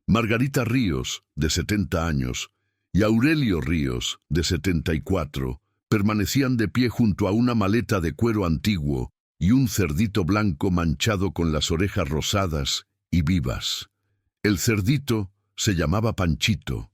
Margarita Ríos, de 70 años, y Aurelio Ríos, de 74, permanecían de pie junto a una maleta de cuero antiguo y un cerdito blanco manchado con las orejas rosadas y vivas. El cerdito se llamaba Panchito.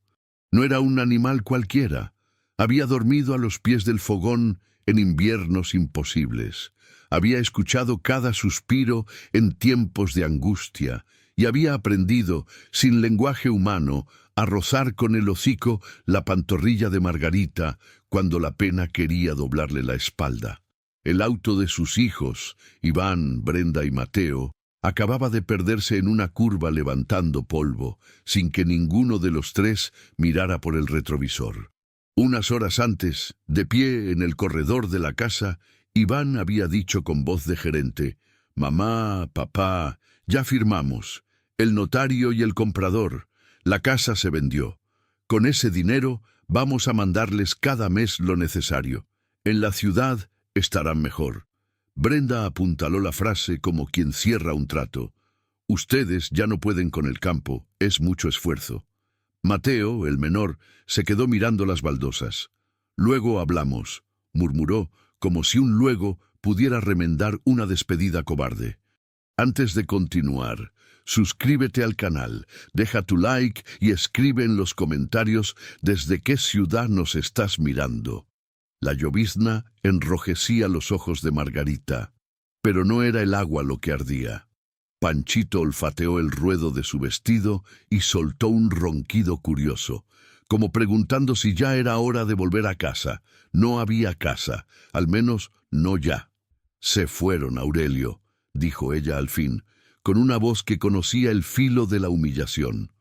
No era un animal cualquiera. Había dormido a los pies del fogón en inviernos imposibles. Había escuchado cada suspiro en tiempos de angustia y había aprendido, sin lenguaje humano, a rozar con el hocico la pantorrilla de Margarita cuando la pena quería doblarle la espalda. El auto de sus hijos, Iván, Brenda y Mateo, acababa de perderse en una curva levantando polvo, sin que ninguno de los tres mirara por el retrovisor. Unas horas antes, de pie en el corredor de la casa, Iván había dicho con voz de gerente: «Mamá, papá, ya firmamos. El notario y el comprador. La casa se vendió. Con ese dinero vamos a mandarles cada mes lo necesario. En la ciudad estarán mejor». Brenda apuntaló la frase como quien cierra un trato. «Ustedes ya no pueden con el campo, es mucho esfuerzo». Mateo, el menor, se quedó mirando las baldosas. «Luego hablamos», murmuró, como si un luego pudiera remendar una despedida cobarde. Antes de continuar, suscríbete al canal, deja tu like y escribe en los comentarios desde qué ciudad nos estás mirando. La llovizna enrojecía los ojos de Margarita, pero no era el agua lo que ardía. Panchito olfateó el ruedo de su vestido y soltó un ronquido curioso, como preguntando si ya era hora de volver a casa. No había casa, al menos no ya. «Se fueron, Aurelio», dijo ella al fin, con una voz que conocía el filo de la humillación.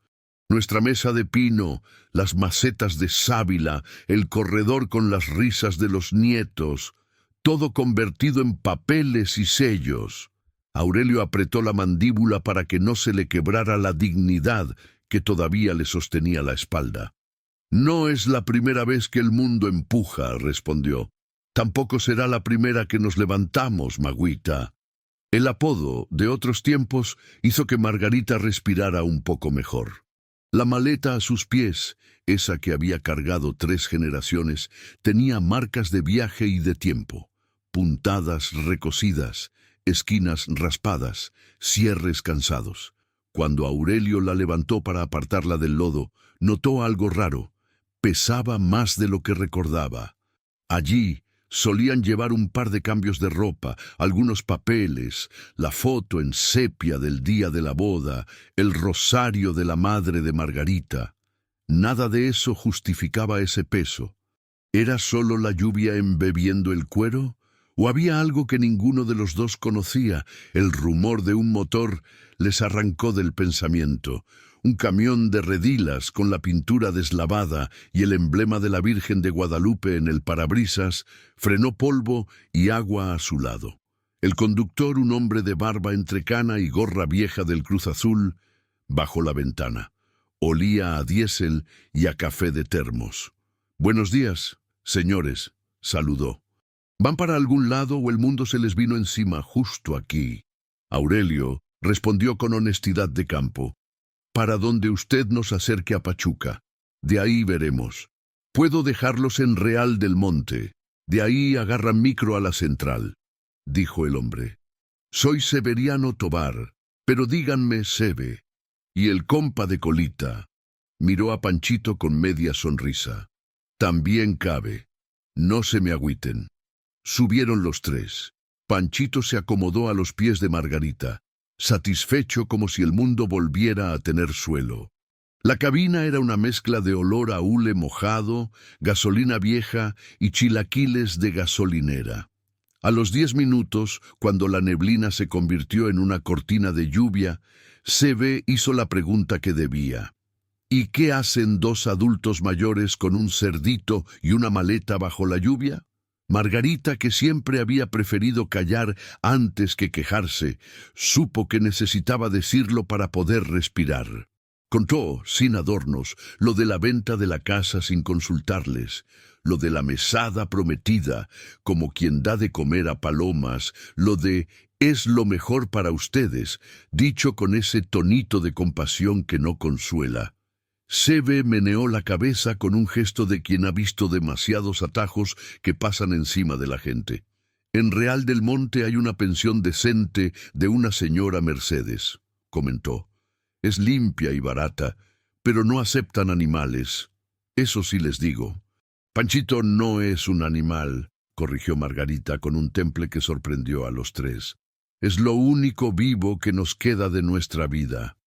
«Nuestra mesa de pino, las macetas de sábila, el corredor con las risas de los nietos, todo convertido en papeles y sellos». Aurelio apretó la mandíbula para que no se le quebrara la dignidad que todavía le sostenía la espalda. «No es la primera vez que el mundo empuja», respondió. «Tampoco será la primera que nos levantamos, Magüita». El apodo de otros tiempos hizo que Margarita respirara un poco mejor. La maleta a sus pies, esa que había cargado 3 generaciones, tenía marcas de viaje y de tiempo, puntadas recosidas, esquinas raspadas, cierres cansados. Cuando Aurelio la levantó para apartarla del lodo, notó algo raro. Pesaba más de lo que recordaba. Allí solían llevar un par de cambios de ropa, algunos papeles, la foto en sepia del día de la boda, el rosario de la madre de Margarita. Nada de eso justificaba ese peso. ¿Era solo la lluvia embebiendo el cuero? ¿O había algo que ninguno de los dos conocía? El rumor de un motor les arrancó del pensamiento. Un camión de redilas con la pintura deslavada y el emblema de la Virgen de Guadalupe en el parabrisas frenó polvo y agua a su lado. El conductor, un hombre de barba entrecana y gorra vieja del Cruz Azul, bajó la ventana. Olía a diésel y a café de termos. «Buenos días, señores», saludó. «¿Van para algún lado o el mundo se les vino encima justo aquí?» Aurelio respondió con honestidad de campo: «Para donde usted nos acerque a Pachuca. De ahí veremos. Puedo dejarlos en Real del Monte. De ahí agarran micro a la central», dijo el hombre. «Soy Severiano Tobar, pero díganme Seve». Y el compa de colita miró a Panchito con media sonrisa. «También cabe. No se me agüiten». Subieron los 3. Panchito se acomodó a los pies de Margarita, satisfecho como si el mundo volviera a tener suelo. La cabina era una mezcla de olor a hule mojado, gasolina vieja y chilaquiles de gasolinera. A los 10 minutos, cuando la neblina se convirtió en una cortina de lluvia, Seve hizo la pregunta que debía. ¿Y qué hacen 2 adultos mayores con un cerdito y una maleta bajo la lluvia? Margarita, que siempre había preferido callar antes que quejarse, supo que necesitaba decirlo para poder respirar. Contó, sin adornos, lo de la venta de la casa sin consultarles, lo de la mesada prometida, como quien da de comer a palomas, lo de Es lo mejor para ustedes, dicho con ese tonito de compasión que no consuela. Sebe meneó la cabeza con un gesto de quien ha visto demasiados atajos que pasan encima de la gente. En Real del Monte hay una pensión decente de una señora Mercedes, comentó. Es limpia y barata, pero no aceptan animales. Eso sí les digo. Panchito no es un animal, corrigió Margarita con un temple que sorprendió a los tres. Es lo único vivo que nos queda de nuestra vida.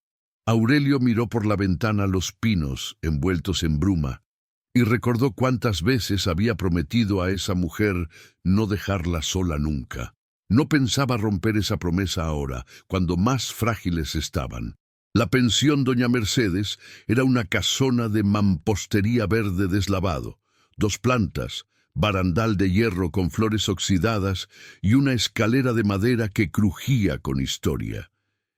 Aurelio miró por la ventana los pinos envueltos en bruma y recordó cuántas veces había prometido a esa mujer no dejarla sola nunca. No pensaba romper esa promesa ahora, cuando más frágiles estaban. La pensión Doña Mercedes era una casona de mampostería verde deslavado, 2 plantas, barandal de hierro con flores oxidadas y una escalera de madera que crujía con historia.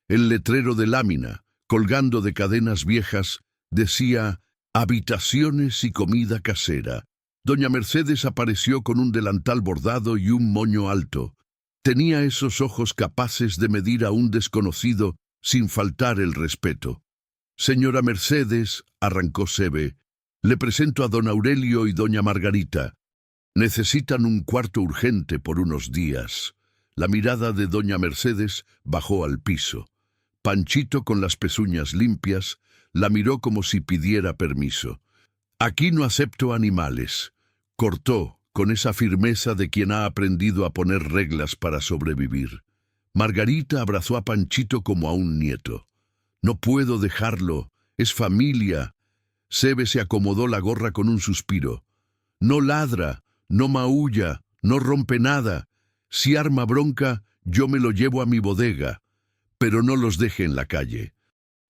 El letrero de lámina, colgando de cadenas viejas, decía «Habitaciones y comida casera». Doña Mercedes apareció con un delantal bordado y un moño alto. Tenía esos ojos capaces de medir a un desconocido sin faltar el respeto. «Señora Mercedes», arrancó Sebe, «le presento a don Aurelio y doña Margarita. Necesitan un cuarto urgente por unos días». La mirada de doña Mercedes bajó al piso. Panchito, con las pezuñas limpias, la miró como si pidiera permiso. «Aquí no acepto animales», cortó con esa firmeza de quien ha aprendido a poner reglas para sobrevivir. Margarita abrazó a Panchito como a un nieto. «No puedo dejarlo, es familia». Sebe se acomodó la gorra con un suspiro. «No ladra, no maulla, no rompe nada. Si arma bronca, yo me lo llevo a mi bodega. Pero no los deje en la calle.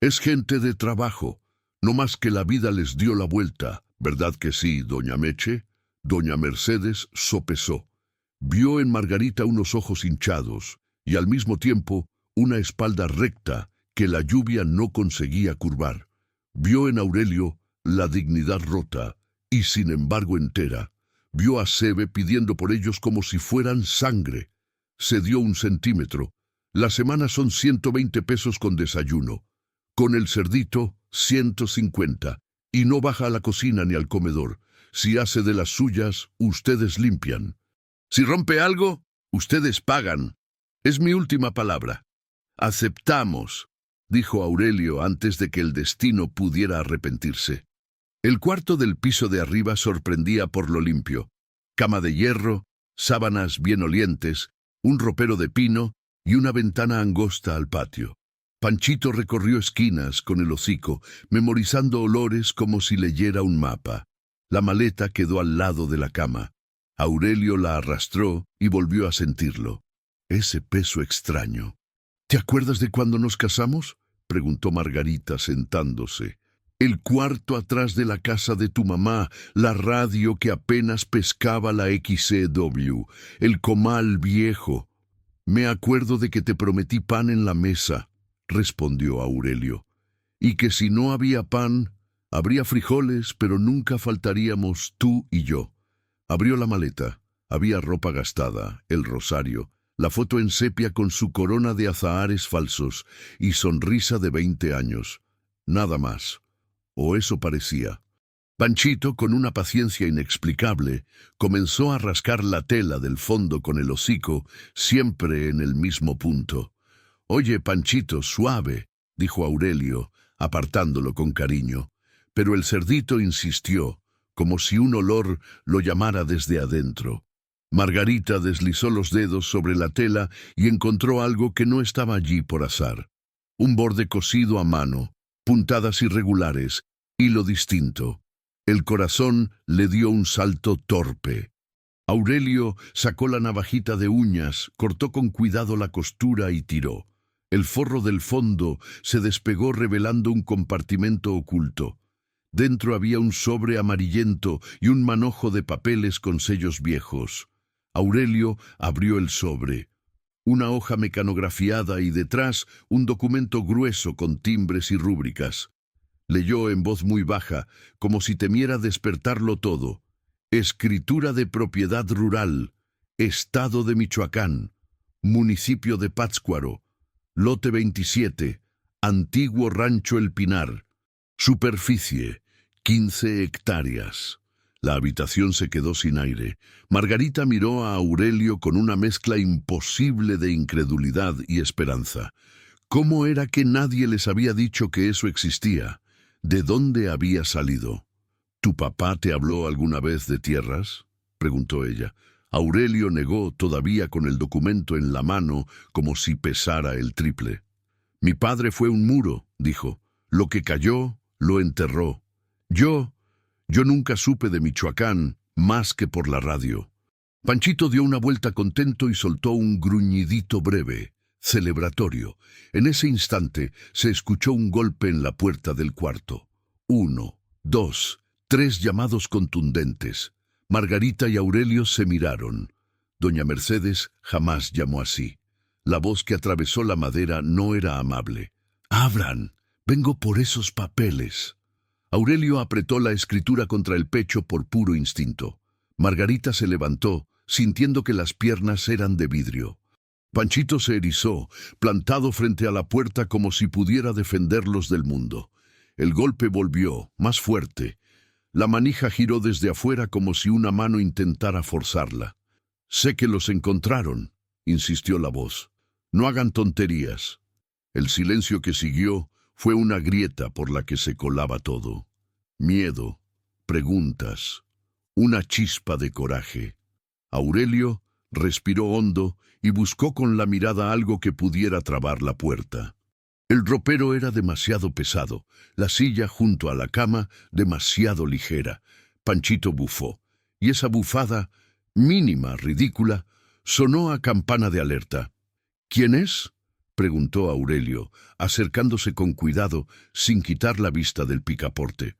Es gente de trabajo, no más que la vida les dio la vuelta, ¿verdad que sí, doña Meche?» Doña Mercedes sopesó. Vio en Margarita unos ojos hinchados y al mismo tiempo una espalda recta que la lluvia no conseguía curvar. Vio en Aurelio la dignidad rota y sin embargo entera. Vio a Sebe pidiendo por ellos como si fueran sangre. Se dio 1 centímetro. La semana son 120 pesos con desayuno. Con el cerdito, 150. Y no baja a la cocina ni al comedor. Si hace de las suyas, ustedes limpian. Si rompe algo, ustedes pagan. Es mi última palabra. Aceptamos, dijo Aurelio antes de que el destino pudiera arrepentirse. El cuarto del piso de arriba sorprendía por lo limpio. Cama de hierro, sábanas bien olientes, un ropero de pino y una ventana angosta al patio. Panchito recorrió esquinas con el hocico, memorizando olores como si leyera un mapa. La maleta quedó al lado de la cama. Aurelio la arrastró y volvió a sentirlo. Ese peso extraño. ¿Te acuerdas de cuando nos casamos?, preguntó Margarita sentándose. El cuarto atrás de la casa de tu mamá, la radio que apenas pescaba la XCW, el comal viejo. Me acuerdo de que te prometí pan en la mesa, respondió Aurelio, y que si no había pan, habría frijoles, pero nunca faltaríamos tú y yo. Abrió la maleta. Había ropa gastada, el rosario, la foto en sepia con su corona de azahares falsos y sonrisa de 20 años. Nada más. O eso parecía. Panchito, con una paciencia inexplicable, comenzó a rascar la tela del fondo con el hocico, siempre en el mismo punto. «Oye, Panchito, suave», dijo Aurelio, apartándolo con cariño. Pero el cerdito insistió, como si un olor lo llamara desde adentro. Margarita deslizó los dedos sobre la tela y encontró algo que no estaba allí por azar. Un borde cosido a mano, puntadas irregulares, hilo distinto. El corazón le dio un salto torpe. Aurelio sacó la navajita de uñas, cortó con cuidado la costura y tiró. El forro del fondo se despegó revelando un compartimento oculto. Dentro había un sobre amarillento y un manojo de papeles con sellos viejos. Aurelio abrió el sobre. Una hoja mecanografiada y detrás un documento grueso con timbres y rúbricas. Leyó en voz muy baja, como si temiera despertarlo todo. Escritura de propiedad rural. Estado de Michoacán. municipio de Pátzcuaro, lote 27, antiguo rancho El Pinar, superficie 15 hectáreas. La habitación se quedó sin aire. Margarita miró a Aurelio con una mezcla imposible de incredulidad y esperanza. ¿Cómo era que nadie les había dicho que eso existía? ¿De dónde había salido? ¿Tu papá te habló alguna vez de tierras?, preguntó ella. Aurelio negó, todavía con el documento en la mano, como si pesara el triple. Mi padre fue un muro, dijo. Lo que cayó, lo enterró. Yo nunca supe de Michoacán más que por la radio. Panchito dio una vuelta contento y soltó un gruñidito breve, celebratorio. En ese instante se escuchó un golpe en la puerta del cuarto. 1, 2, 3 llamados contundentes. Margarita y Aurelio se miraron. Doña Mercedes jamás llamó así. La voz que atravesó la madera no era amable. «Abran, vengo por esos papeles». Aurelio apretó la escritura contra el pecho por puro instinto. Margarita se levantó, sintiendo que las piernas eran de vidrio. Panchito se erizó, plantado frente a la puerta como si pudiera defenderlos del mundo. El golpe volvió, más fuerte. La manija giró desde afuera como si una mano intentara forzarla. «Sé que los encontraron», insistió la voz. «No hagan tonterías». El silencio que siguió fue una grieta por la que se colaba todo. Miedo, preguntas, una chispa de coraje. Aurelio respiró hondo y buscó con la mirada algo que pudiera trabar la puerta. El ropero era demasiado pesado, la silla junto a la cama demasiado ligera. Panchito bufó, y esa bufada, mínima, ridícula, sonó a campana de alerta. «¿Quién es?», preguntó Aurelio, acercándose con cuidado, sin quitar la vista del picaporte.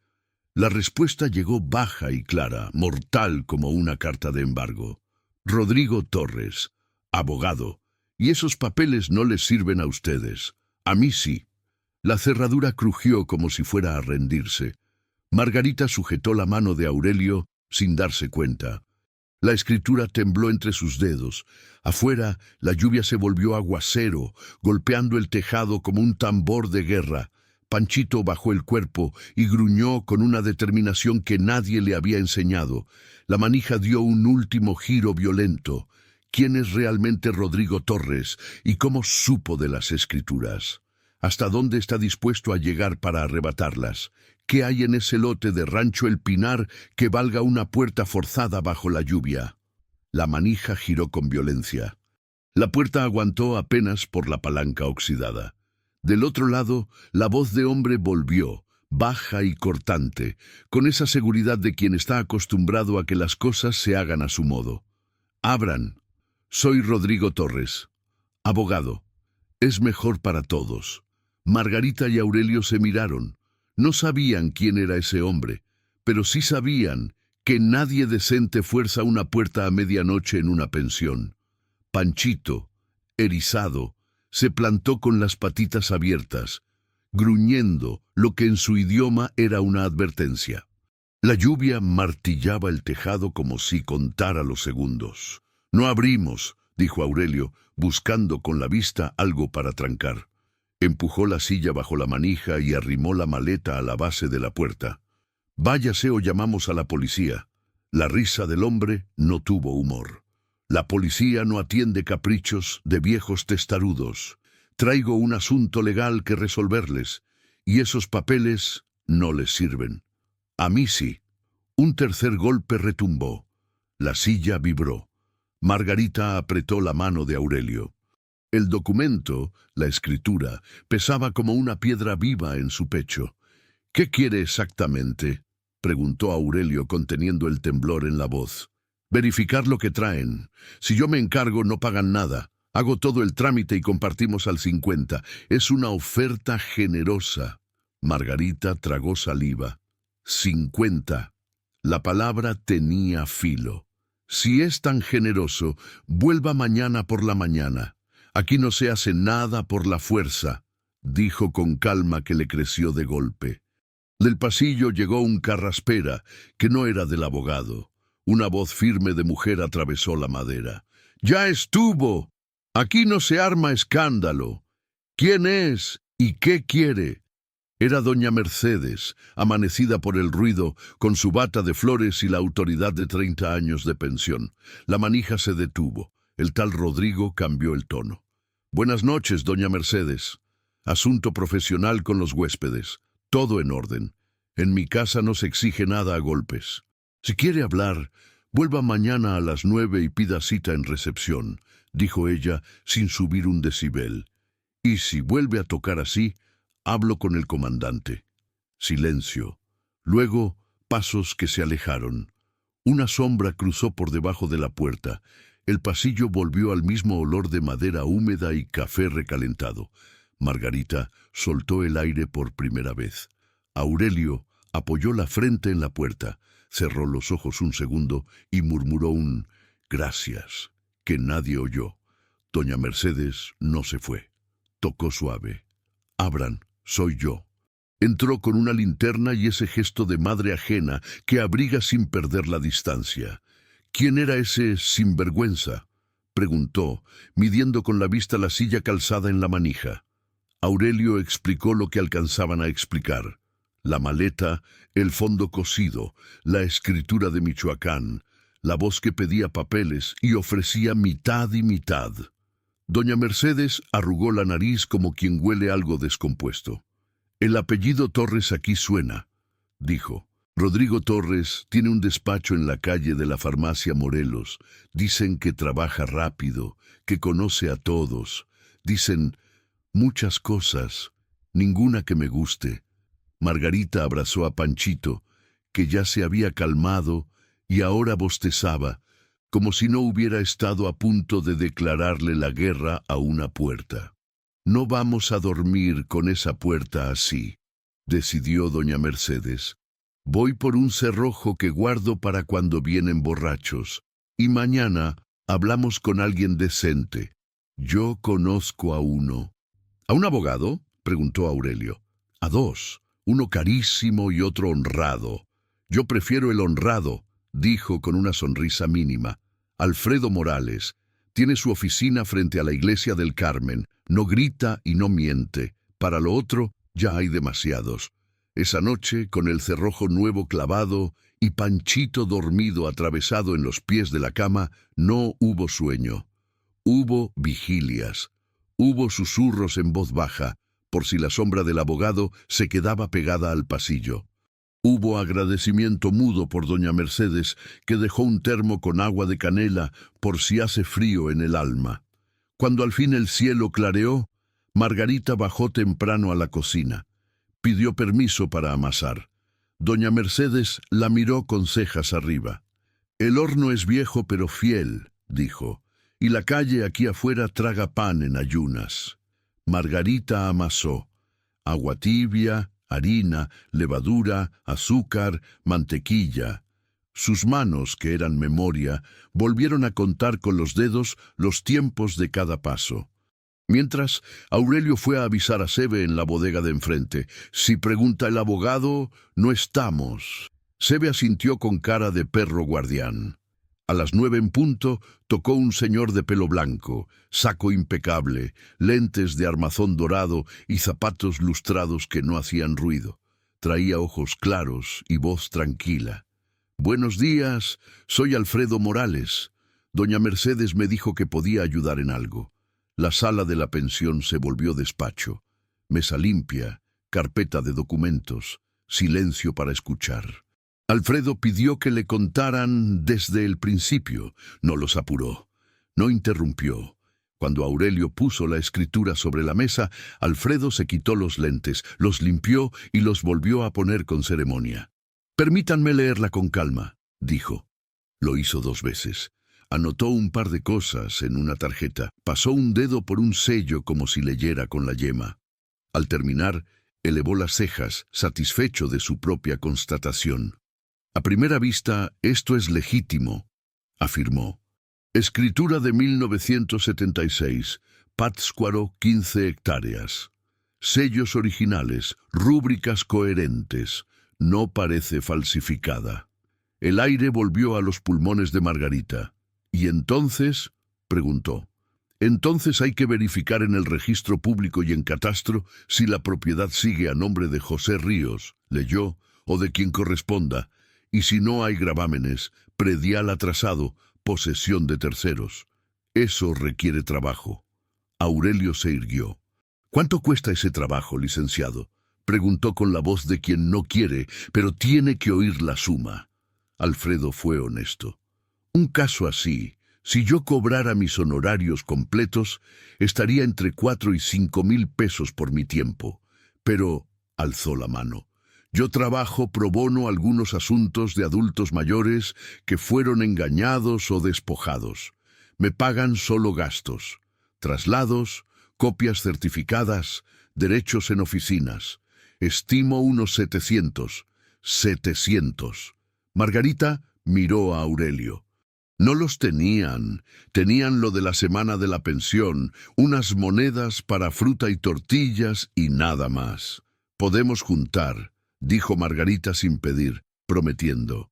La respuesta llegó baja y clara, mortal como una carta de embargo. «Rodrigo Torres, abogado, y esos papeles no les sirven a ustedes. A mí sí». La cerradura crujió como si fuera a rendirse. Margarita sujetó la mano de Aurelio sin darse cuenta. La escritura tembló entre sus dedos. Afuera, la lluvia se volvió aguacero, golpeando el tejado como un tambor de guerra. Panchito bajó el cuerpo y gruñó con una determinación que nadie le había enseñado. La manija dio un último giro violento. ¿Quién es realmente Rodrigo Torres y cómo supo de las escrituras? ¿Hasta dónde está dispuesto a llegar para arrebatarlas? ¿Qué hay en ese lote de Rancho El Pinar que valga una puerta forzada bajo la lluvia? La manija giró con violencia. La puerta aguantó apenas por la palanca oxidada. Del otro lado, la voz de hombre volvió, baja y cortante, con esa seguridad de quien está acostumbrado a que las cosas se hagan a su modo. «Abran. Soy Rodrigo Torres, abogado. Es mejor para todos». Margarita y Aurelio se miraron. No sabían quién era ese hombre, pero sí sabían que nadie decente fuerza una puerta a medianoche en una pensión. Panchito, erizado, se plantó con las patitas abiertas, gruñendo lo que en su idioma era una advertencia. La lluvia martillaba el tejado como si contara los segundos. «No abrimos», dijo Aurelio, buscando con la vista algo para trancar. Empujó la silla bajo la manija y arrimó la maleta a la base de la puerta. «Váyase o llamamos a la policía». La risa del hombre no tuvo humor. «La policía no atiende caprichos de viejos testarudos. Traigo un asunto legal que resolverles, y esos papeles no les sirven. A mí sí». Un tercer golpe retumbó. La silla vibró. Margarita apretó la mano de Aurelio. El documento, la escritura, pesaba como una piedra viva en su pecho. «¿Qué quiere exactamente?», preguntó Aurelio conteniendo el temblor en la voz. «Verificar lo que traen. Si yo me encargo, no pagan nada. Hago todo el trámite y compartimos al 50. Es una oferta generosa». Margarita tragó saliva. 50. La palabra tenía filo. «Si es tan generoso, vuelva mañana por la mañana. Aquí no se hace nada por la fuerza», dijo con calma que le creció de golpe. Del pasillo llegó un carraspera, que no era del abogado. Una voz firme de mujer atravesó la madera. «¡Ya estuvo!». Aquí no se arma escándalo. ¿Quién es y qué quiere? Era doña Mercedes, amanecida por el ruido, con su bata de flores y la autoridad de 30 años de pensión. La manija se detuvo. El tal Rodrigo cambió el tono. Buenas noches, doña Mercedes. Asunto profesional con los huéspedes. Todo en orden. En mi casa no se exige nada a golpes. Si quiere hablar, vuelva mañana a las 9 y pida cita en recepción, dijo ella sin subir un decibel. Y si vuelve a tocar así, hablo con el comandante. Silencio. Luego, pasos que se alejaron. Una sombra cruzó por debajo de la puerta. El pasillo volvió al mismo olor de madera húmeda y café recalentado. Margarita soltó el aire por primera vez. Aurelio apoyó la frente en la puerta, cerró los ojos un segundo y murmuró un «gracias», que nadie oyó. Doña Mercedes no se fue. Tocó suave. «Abran, soy yo». Entró con una linterna y ese gesto de madre ajena que abriga sin perder la distancia. «¿Quién era ese sinvergüenza?», preguntó, midiendo con la vista la silla calzada en la manija. Aurelio explicó lo que alcanzaban a explicar. La maleta, el fondo cosido, la escritura de Michoacán, la voz que pedía papeles y ofrecía mitad y mitad. Doña Mercedes arrugó la nariz como quien huele algo descompuesto. «El apellido Torres aquí suena», dijo. «Rodrigo Torres tiene un despacho en la calle de la Farmacia Morelos. Dicen que trabaja rápido, que conoce a todos. Dicen muchas cosas, ninguna que me guste». Margarita abrazó a Panchito, que ya se había calmado y ahora bostezaba, como si no hubiera estado a punto de declararle la guerra a una puerta. «No vamos a dormir con esa puerta así», decidió doña Mercedes. «Voy por un cerrojo que guardo para cuando vienen borrachos, y mañana hablamos con alguien decente. Yo conozco a uno». «¿A un abogado?», preguntó Aurelio. «A dos, uno carísimo y otro honrado». «Yo prefiero el honrado», dijo con una sonrisa mínima. «Alfredo Morales. Tiene su oficina frente a la iglesia del Carmen. No grita y no miente. Para lo otro, ya hay demasiados». Esa noche, con el cerrojo nuevo clavado y Panchito dormido atravesado en los pies de la cama, no hubo sueño. Hubo vigilias. Hubo susurros en voz baja, por si la sombra del abogado se quedaba pegada al pasillo. Hubo agradecimiento mudo por doña Mercedes, que dejó un termo con agua de canela por si hace frío en el alma. Cuando al fin el cielo clareó, Margarita bajó temprano a la cocina. Pidió permiso para amasar. Doña Mercedes la miró con cejas arriba. «El horno es viejo pero fiel», dijo, «y la calle aquí afuera traga pan en ayunas». Margarita amasó. Agua tibia, harina, levadura, azúcar, mantequilla. Sus manos, que eran memoria, volvieron a contar con los dedos los tiempos de cada paso. Mientras, Aurelio fue a avisar a Sebe en la bodega de enfrente. «Si pregunta el abogado, no estamos». Sebe asintió con cara de perro guardián. A las 9 en punto tocó un señor de pelo blanco, saco impecable, lentes de armazón dorado y zapatos lustrados que no hacían ruido. Traía ojos claros y voz tranquila. «Buenos días, soy Alfredo Morales. Doña Mercedes me dijo que podía ayudar en algo». La sala de la pensión se volvió despacho. Mesa limpia, carpeta de documentos, silencio para escuchar. Alfredo pidió que le contaran desde el principio. No los apuró. No interrumpió. Cuando Aurelio puso la escritura sobre la mesa, Alfredo se quitó los lentes, los limpió y los volvió a poner con ceremonia. «Permítanme leerla con calma», dijo. Lo hizo 2 veces. Anotó un par de cosas en una tarjeta. Pasó un dedo por un sello como si leyera con la yema. Al terminar, elevó las cejas, satisfecho de su propia constatación. «A primera vista, esto es legítimo», afirmó. «Escritura de 1976. Pátzcuaro, 15 hectáreas. Sellos originales, rúbricas coherentes. No parece falsificada». El aire volvió a los pulmones de Margarita. «¿Y entonces?», preguntó. Entonces hay que verificar en el registro público y en catastro si la propiedad sigue a nombre de José Ríos, leyó, o de quien corresponda, y si no hay gravámenes, predial atrasado, posesión de terceros. Eso requiere trabajo. Aurelio se irguió. ¿Cuánto cuesta ese trabajo, licenciado?, preguntó con la voz de quien no quiere, pero tiene que oír la suma. Alfredo fue honesto. Un caso así, si yo cobrara mis honorarios completos, estaría entre 4 y 5 mil pesos por mi tiempo. Pero, alzó la mano, yo trabajo pro bono algunos asuntos de adultos mayores que fueron engañados o despojados. Me pagan solo gastos, traslados, copias certificadas, derechos en oficinas. Estimo unos 700. 700. Margarita miró a Aurelio. No los tenían lo de la semana de la pensión, unas monedas para fruta y tortillas y nada más. Podemos juntar, dijo Margarita sin pedir, prometiendo.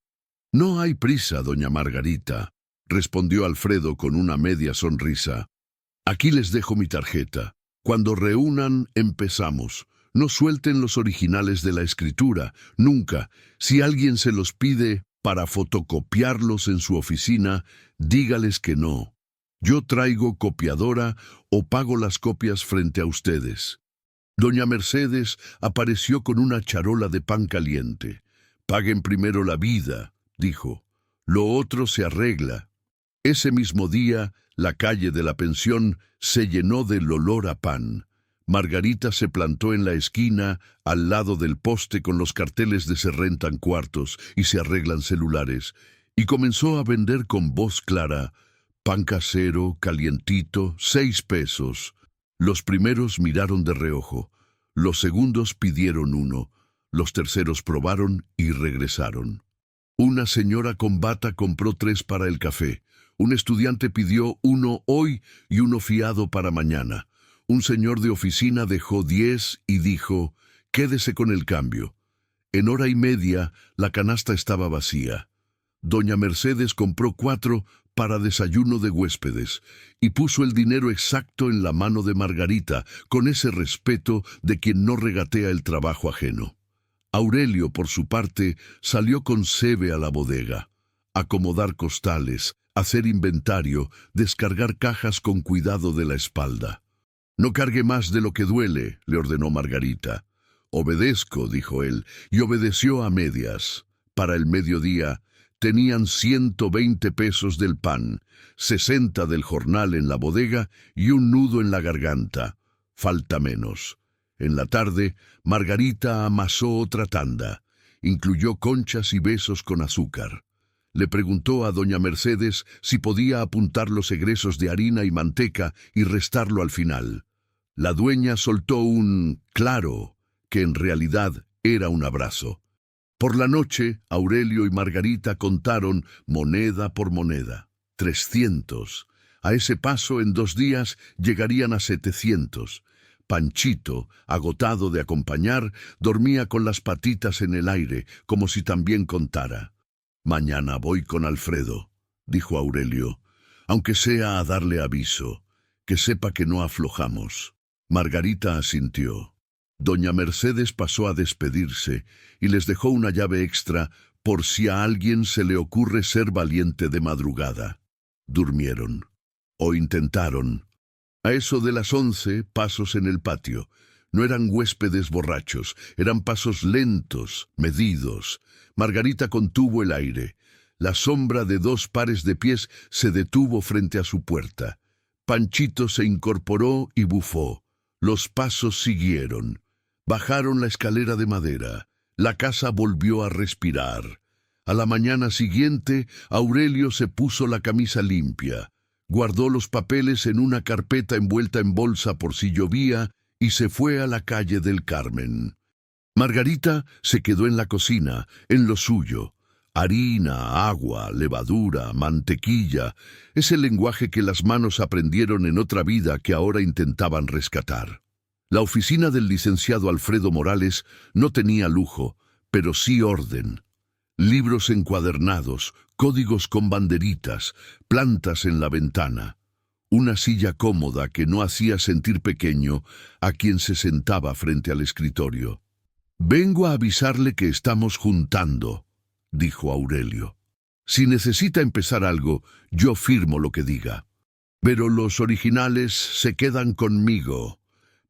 No hay prisa, doña Margarita, respondió Alfredo con una media sonrisa. Aquí les dejo mi tarjeta. Cuando reúnan, empezamos. No suelten los originales de la escritura, nunca. Si alguien se los pide para fotocopiarlos en su oficina, dígales que no. Yo traigo copiadora o pago las copias frente a ustedes. Doña Mercedes apareció con una charola de pan caliente. Paguen primero la vida, dijo. Lo otro se arregla. Ese mismo día, la calle de la pensión se llenó del olor a pan. Margarita se plantó en la esquina, al lado del poste con los carteles de se rentan cuartos y se arreglan celulares, y comenzó a vender con voz clara, pan casero, calientito, 6 pesos. Los primeros miraron de reojo, los segundos pidieron 1, los terceros probaron y regresaron. Una señora con bata compró 3 para el café, un estudiante pidió 1 hoy y 1 fiado para mañana. Un señor de oficina dejó 10 y dijo, quédese con el cambio. En hora y media, la canasta estaba vacía. Doña Mercedes compró 4 para desayuno de huéspedes y puso el dinero exacto en la mano de Margarita, con ese respeto de quien no regatea el trabajo ajeno. Aurelio, por su parte, salió con Sebe a la bodega. Acomodar costales, hacer inventario, descargar cajas con cuidado de la espalda. No cargue más de lo que duele, le ordenó Margarita. Obedezco, dijo él, y obedeció a medias. Para el mediodía tenían 120 pesos del pan, 60 del jornal en la bodega y un nudo en la garganta. Falta menos. En la tarde, Margarita amasó otra tanda. Incluyó conchas y besos con azúcar. Le preguntó a doña Mercedes si podía apuntar los egresos de harina y manteca y restarlo al final. La dueña soltó un claro, que en realidad era un abrazo. Por la noche, Aurelio y Margarita contaron moneda por moneda. 300. A ese paso, en 2 días, llegarían a 700. Panchito, agotado de acompañar, dormía con las patitas en el aire, como si también contara. Mañana voy con Alfredo, dijo Aurelio, aunque sea a darle aviso, que sepa que no aflojamos. Margarita asintió. Doña Mercedes pasó a despedirse y les dejó una llave extra por si a alguien se le ocurre ser valiente de madrugada. Durmieron. O intentaron. A eso de las 11, pasos en el patio. No eran huéspedes borrachos, eran pasos lentos, medidos. Margarita contuvo el aire. La sombra de 2 pares de pies se detuvo frente a su puerta. Panchito se incorporó y bufó. Los pasos siguieron. Bajaron la escalera de madera. La casa volvió a respirar. A la mañana siguiente, Aurelio se puso la camisa limpia. Guardó los papeles en una carpeta envuelta en bolsa por si llovía y se fue a la calle del Carmen. Margarita se quedó en la cocina, en lo suyo. Harina, agua, levadura, mantequilla, es el lenguaje que las manos aprendieron en otra vida que ahora intentaban rescatar. La oficina del licenciado Alfredo Morales no tenía lujo, pero sí orden. Libros encuadernados, códigos con banderitas, plantas en la ventana. una silla cómoda que no hacía sentir pequeño a quien se sentaba frente al escritorio. «Vengo a avisarle que estamos juntando», dijo Aurelio. «Si necesita empezar algo, yo firmo lo que diga. Pero los originales se quedan conmigo».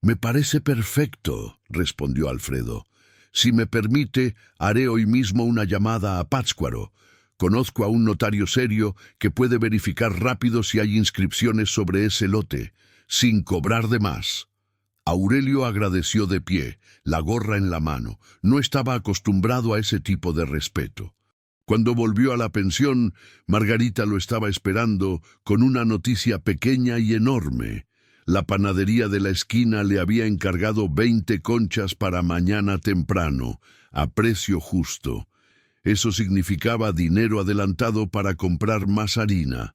«Me parece perfecto», respondió Alfredo. «Si me permite, haré hoy mismo una llamada a Pátzcuaro. Conozco a un notario serio que puede verificar rápido si hay inscripciones sobre ese lote, sin cobrar de más». Aurelio agradeció de pie, la gorra en la mano. No estaba acostumbrado a ese tipo de respeto. Cuando volvió a la pensión, Margarita lo estaba esperando con una noticia pequeña y enorme. La panadería de la esquina le había encargado 20 conchas para mañana temprano, a precio justo. Eso significaba dinero adelantado para comprar más harina.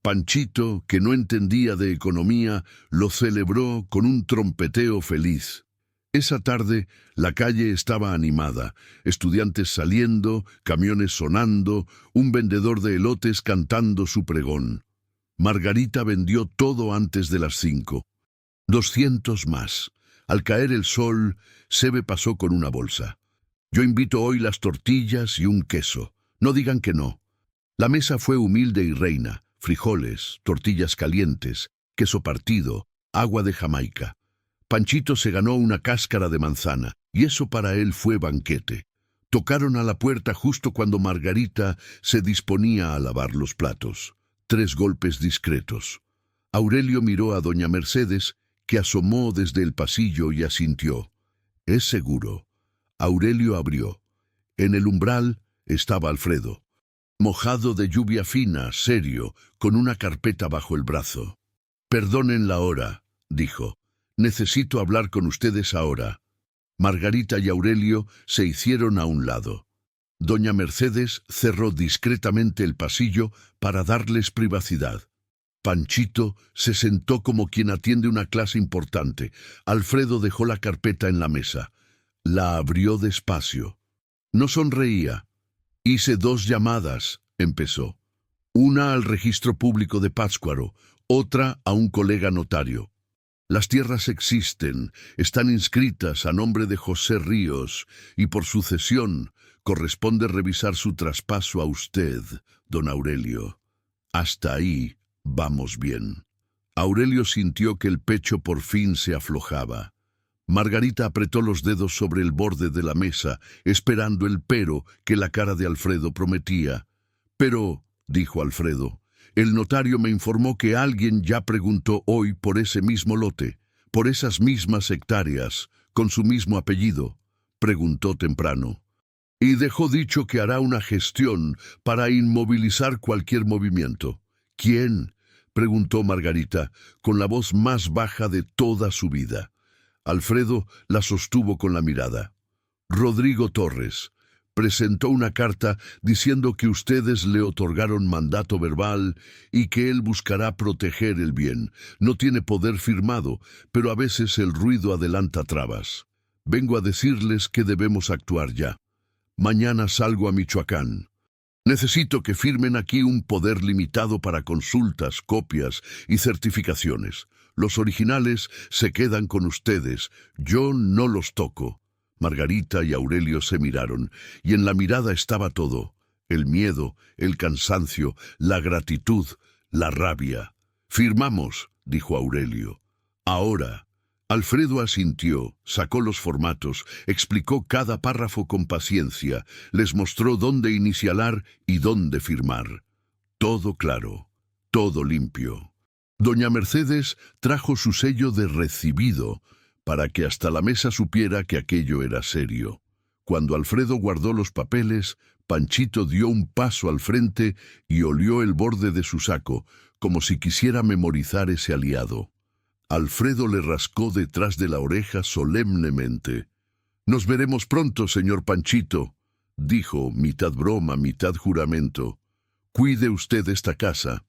Panchito, que no entendía de economía, lo celebró con un trompeteo feliz. Esa tarde la calle estaba animada, estudiantes saliendo, camiones sonando, un vendedor de elotes cantando su pregón. Margarita vendió todo antes de las 5. 200 más. Al caer el sol, Sebe pasó con una bolsa. «Yo invito hoy las tortillas y un queso. No digan que no». La mesa fue humilde y reina. Frijoles, tortillas calientes, queso partido, agua de Jamaica. Panchito se ganó una cáscara de manzana, y eso para él fue banquete. Tocaron a la puerta justo cuando Margarita se disponía a lavar los platos. 3 golpes discretos. Aurelio miró a doña Mercedes, que asomó desde el pasillo y asintió. «Es seguro». Aurelio abrió. En el umbral estaba Alfredo, mojado de lluvia fina, serio, con una carpeta bajo el brazo. «Perdonen la hora», dijo. «Necesito hablar con ustedes ahora». Margarita y Aurelio se hicieron a un lado. Doña Mercedes cerró discretamente el pasillo para darles privacidad. Panchito se sentó como quien atiende una clase importante. Alfredo dejó la carpeta en la mesa. La abrió despacio. No sonreía. «Hice 2 llamadas», empezó. «Una al registro público de Pátzcuaro, otra a un colega notario. Las tierras existen, están inscritas a nombre de José Ríos, y por sucesión corresponde revisar su traspaso a usted, don Aurelio. Hasta ahí vamos bien». Aurelio sintió que el pecho por fin se aflojaba. Margarita apretó los dedos sobre el borde de la mesa, esperando el pero que la cara de Alfredo prometía. «Pero», dijo Alfredo, «el notario me informó que alguien ya preguntó hoy por ese mismo lote, por esas mismas hectáreas, con su mismo apellido. Preguntó temprano. Y dejó dicho que hará una gestión para inmovilizar cualquier movimiento». «¿Quién?», preguntó Margarita, con la voz más baja de toda su vida. Alfredo la sostuvo con la mirada. «Rodrigo Torres. Presentó una carta diciendo que ustedes le otorgaron mandato verbal y que él buscará proteger el bien. No tiene poder firmado, pero a veces el ruido adelanta trabas. Vengo a decirles que debemos actuar ya. Mañana salgo a Michoacán. Necesito que firmen aquí un poder limitado para consultas, copias y certificaciones. Los originales se quedan con ustedes. Yo no los toco». Margarita y Aurelio se miraron, y en la mirada estaba todo: el miedo, el cansancio, la gratitud, la rabia. «Firmamos», dijo Aurelio. «Ahora». Alfredo asintió, sacó los formatos, explicó cada párrafo con paciencia, les mostró dónde inicialar y dónde firmar. Todo claro, todo limpio. Doña Mercedes trajo su sello de recibido, para que hasta la mesa supiera que aquello era serio. Cuando Alfredo guardó los papeles, Panchito dio un paso al frente y olió el borde de su saco, como si quisiera memorizar ese aliado. Alfredo le rascó detrás de la oreja solemnemente. «Nos veremos pronto, señor Panchito», dijo, mitad broma, mitad juramento. «Cuide usted esta casa».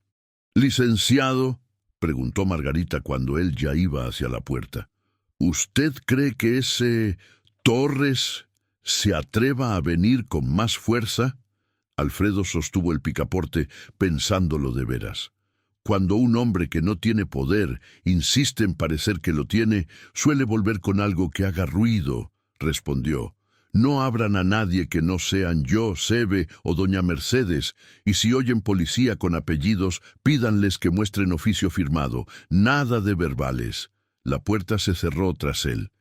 «Licenciado», preguntó Margarita cuando él ya iba hacia la puerta, «¿usted cree que ese Torres se atreva a venir con más fuerza?» Alfredo sostuvo el picaporte, pensándolo de veras. Cuando un hombre que no tiene poder insiste en parecer que lo tiene, suele volver con algo que haga ruido, respondió. No abran a nadie que no sean yo, Sebe o doña Mercedes, y si oyen policía con apellidos, pídanles que muestren oficio firmado, nada de verbales. La puerta se cerró tras él.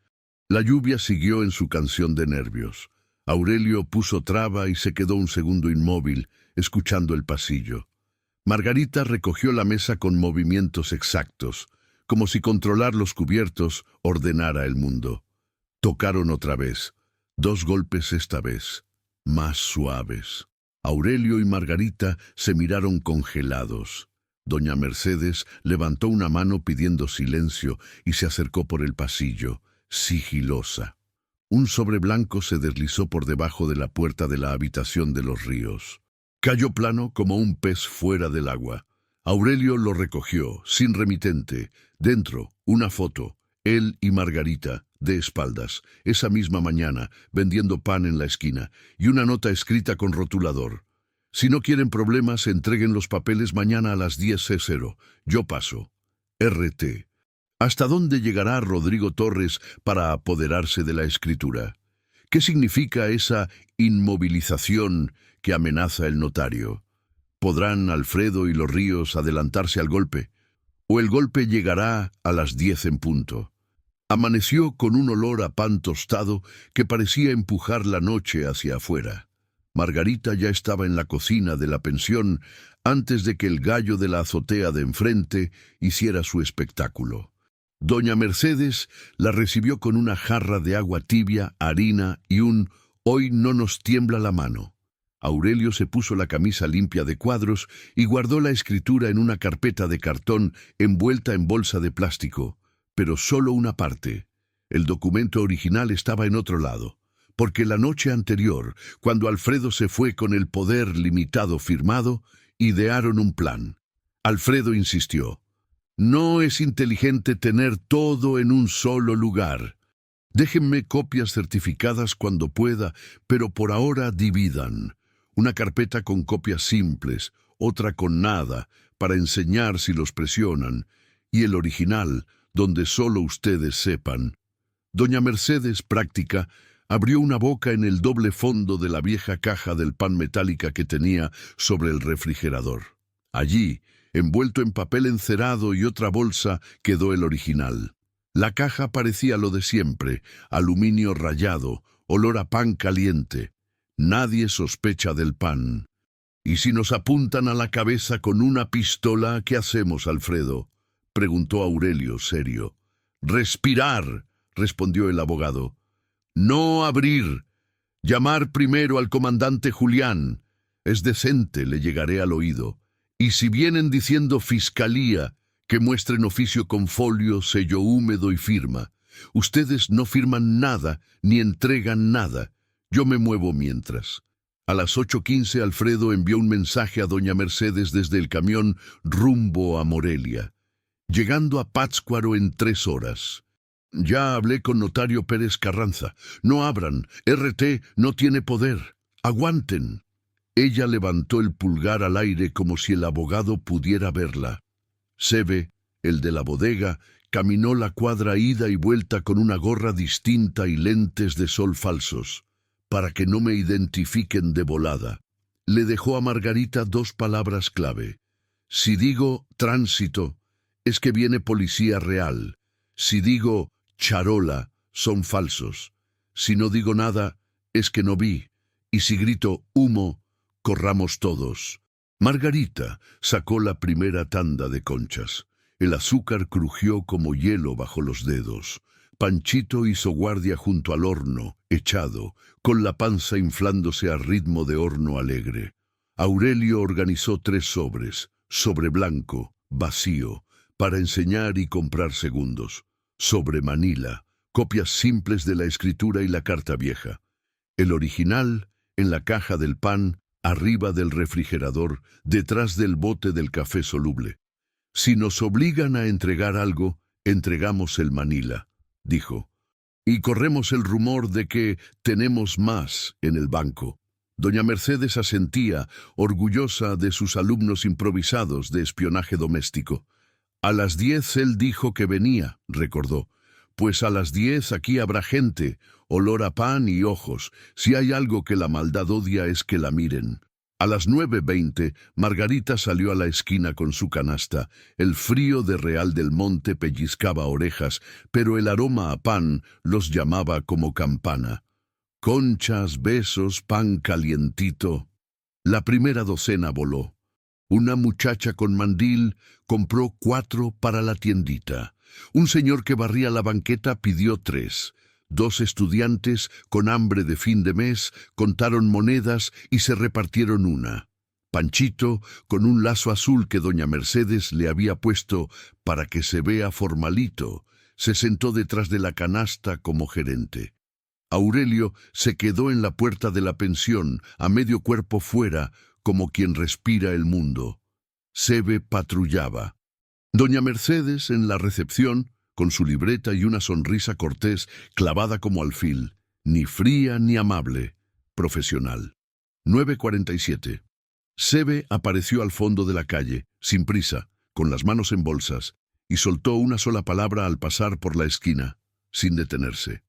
La lluvia siguió en su canción de nervios. Aurelio puso traba y se quedó un segundo inmóvil, escuchando el pasillo. Margarita recogió la mesa con movimientos exactos, como si controlar los cubiertos ordenara el mundo. Tocaron otra vez. 2 golpes esta vez, más suaves. Aurelio y Margarita se miraron congelados. Doña Mercedes levantó una mano pidiendo silencio y se acercó por el pasillo, sigilosa. Un sobre blanco se deslizó por debajo de la puerta de la habitación de los Ríos. Cayó plano como un pez fuera del agua. Aurelio lo recogió, sin remitente. Dentro, una foto, él y Margarita, de espaldas, esa misma mañana, vendiendo pan en la esquina, y una nota escrita con rotulador. Si no quieren problemas, entreguen los papeles mañana a las 10:00. Yo paso. RT. ¿Hasta dónde llegará Rodrigo Torres para apoderarse de la escritura? ¿Qué significa esa inmovilización que amenaza el notario? ¿Podrán Alfredo y los Ríos adelantarse al golpe? ¿O el golpe llegará a las 10 en punto? Amaneció con un olor a pan tostado que parecía empujar la noche hacia afuera. Margarita ya estaba en la cocina de la pensión antes de que el gallo de la azotea de enfrente hiciera su espectáculo. Doña Mercedes la recibió con una jarra de agua tibia, harina y un «hoy no nos tiembla la mano». Aurelio se puso la camisa limpia de cuadros y guardó la escritura en una carpeta de cartón envuelta en bolsa de plástico. Pero solo una parte. El documento original estaba en otro lado, porque la noche anterior, cuando Alfredo se fue con el poder limitado firmado, idearon un plan. Alfredo insistió. No es inteligente tener todo en un solo lugar. Déjenme copias certificadas cuando pueda, pero por ahora dividan. Una carpeta con copias simples, otra con nada, para enseñar si los presionan, y el original, donde solo ustedes sepan. Doña Mercedes, práctica, abrió una boca en el doble fondo de la vieja caja del pan metálica que tenía sobre el refrigerador. Allí, envuelto en papel encerado y otra bolsa, quedó el original. La caja parecía lo de siempre, aluminio rayado, olor a pan caliente. Nadie sospecha del pan. ¿Y si nos apuntan a la cabeza con una pistola, qué hacemos, Alfredo?, preguntó Aurelio, serio. «Respirar», respondió el abogado. «No abrir. Llamar primero al comandante Julián. Es decente, le llegaré al oído. Y si vienen diciendo fiscalía, que muestren oficio con folio, sello húmedo y firma. Ustedes no firman nada, ni entregan nada. Yo me muevo mientras». A las 8:15 Alfredo envió un mensaje a doña Mercedes desde el camión rumbo a Morelia. Llegando a Pátzcuaro en 3 horas. Ya hablé con notario Pérez Carranza. No abran. RT no tiene poder. Aguanten. Ella levantó el pulgar al aire como si el abogado pudiera verla. Sebe, el de la bodega, caminó la cuadra ida y vuelta con una gorra distinta y lentes de sol falsos, para que no me identifiquen de volada. Le dejó a Margarita 2 palabras clave. Si digo tránsito, es que viene policía real. Si digo charola, son falsos. Si no digo nada, es que no vi. Y si grito humo, corramos todos. Margarita sacó la primera tanda de conchas. El azúcar crujió como hielo bajo los dedos. Panchito hizo guardia junto al horno, echado, con la panza inflándose a ritmo de horno alegre. Aurelio organizó 3 sobres, sobre blanco, vacío, para enseñar y comprar segundos. Sobre Manila, copias simples de la escritura y la carta vieja. El original, en la caja del pan, arriba del refrigerador, detrás del bote del café soluble. Si nos obligan a entregar algo, entregamos el Manila, dijo. Y corremos el rumor de que tenemos más en el banco. Doña Mercedes asentía, orgullosa de sus alumnos improvisados de espionaje doméstico. A las 10 él dijo que venía, recordó. Pues a las 10 aquí habrá gente, olor a pan y ojos. Si hay algo que la maldad odia es que la miren. A las 9:20, Margarita salió a la esquina con su canasta. El frío de Real del Monte pellizcaba orejas, pero el aroma a pan los llamaba como campana. Conchas, besos, pan calientito. La primera docena voló. Una muchacha con mandil compró 4 para la tiendita. Un señor que barría la banqueta pidió 3. 2 estudiantes, con hambre de fin de mes, contaron monedas y se repartieron una. Panchito, con un lazo azul que doña Mercedes le había puesto para que se vea formalito, se sentó detrás de la canasta como gerente. Aurelio se quedó en la puerta de la pensión, a medio cuerpo fuera, como quien respira el mundo. Sebe patrullaba. Doña Mercedes, en la recepción, con su libreta y una sonrisa cortés clavada como alfil, ni fría ni amable, profesional. 9:47. Sebe apareció al fondo de la calle, sin prisa, con las manos en bolsas, y soltó una sola palabra al pasar por la esquina, sin detenerse.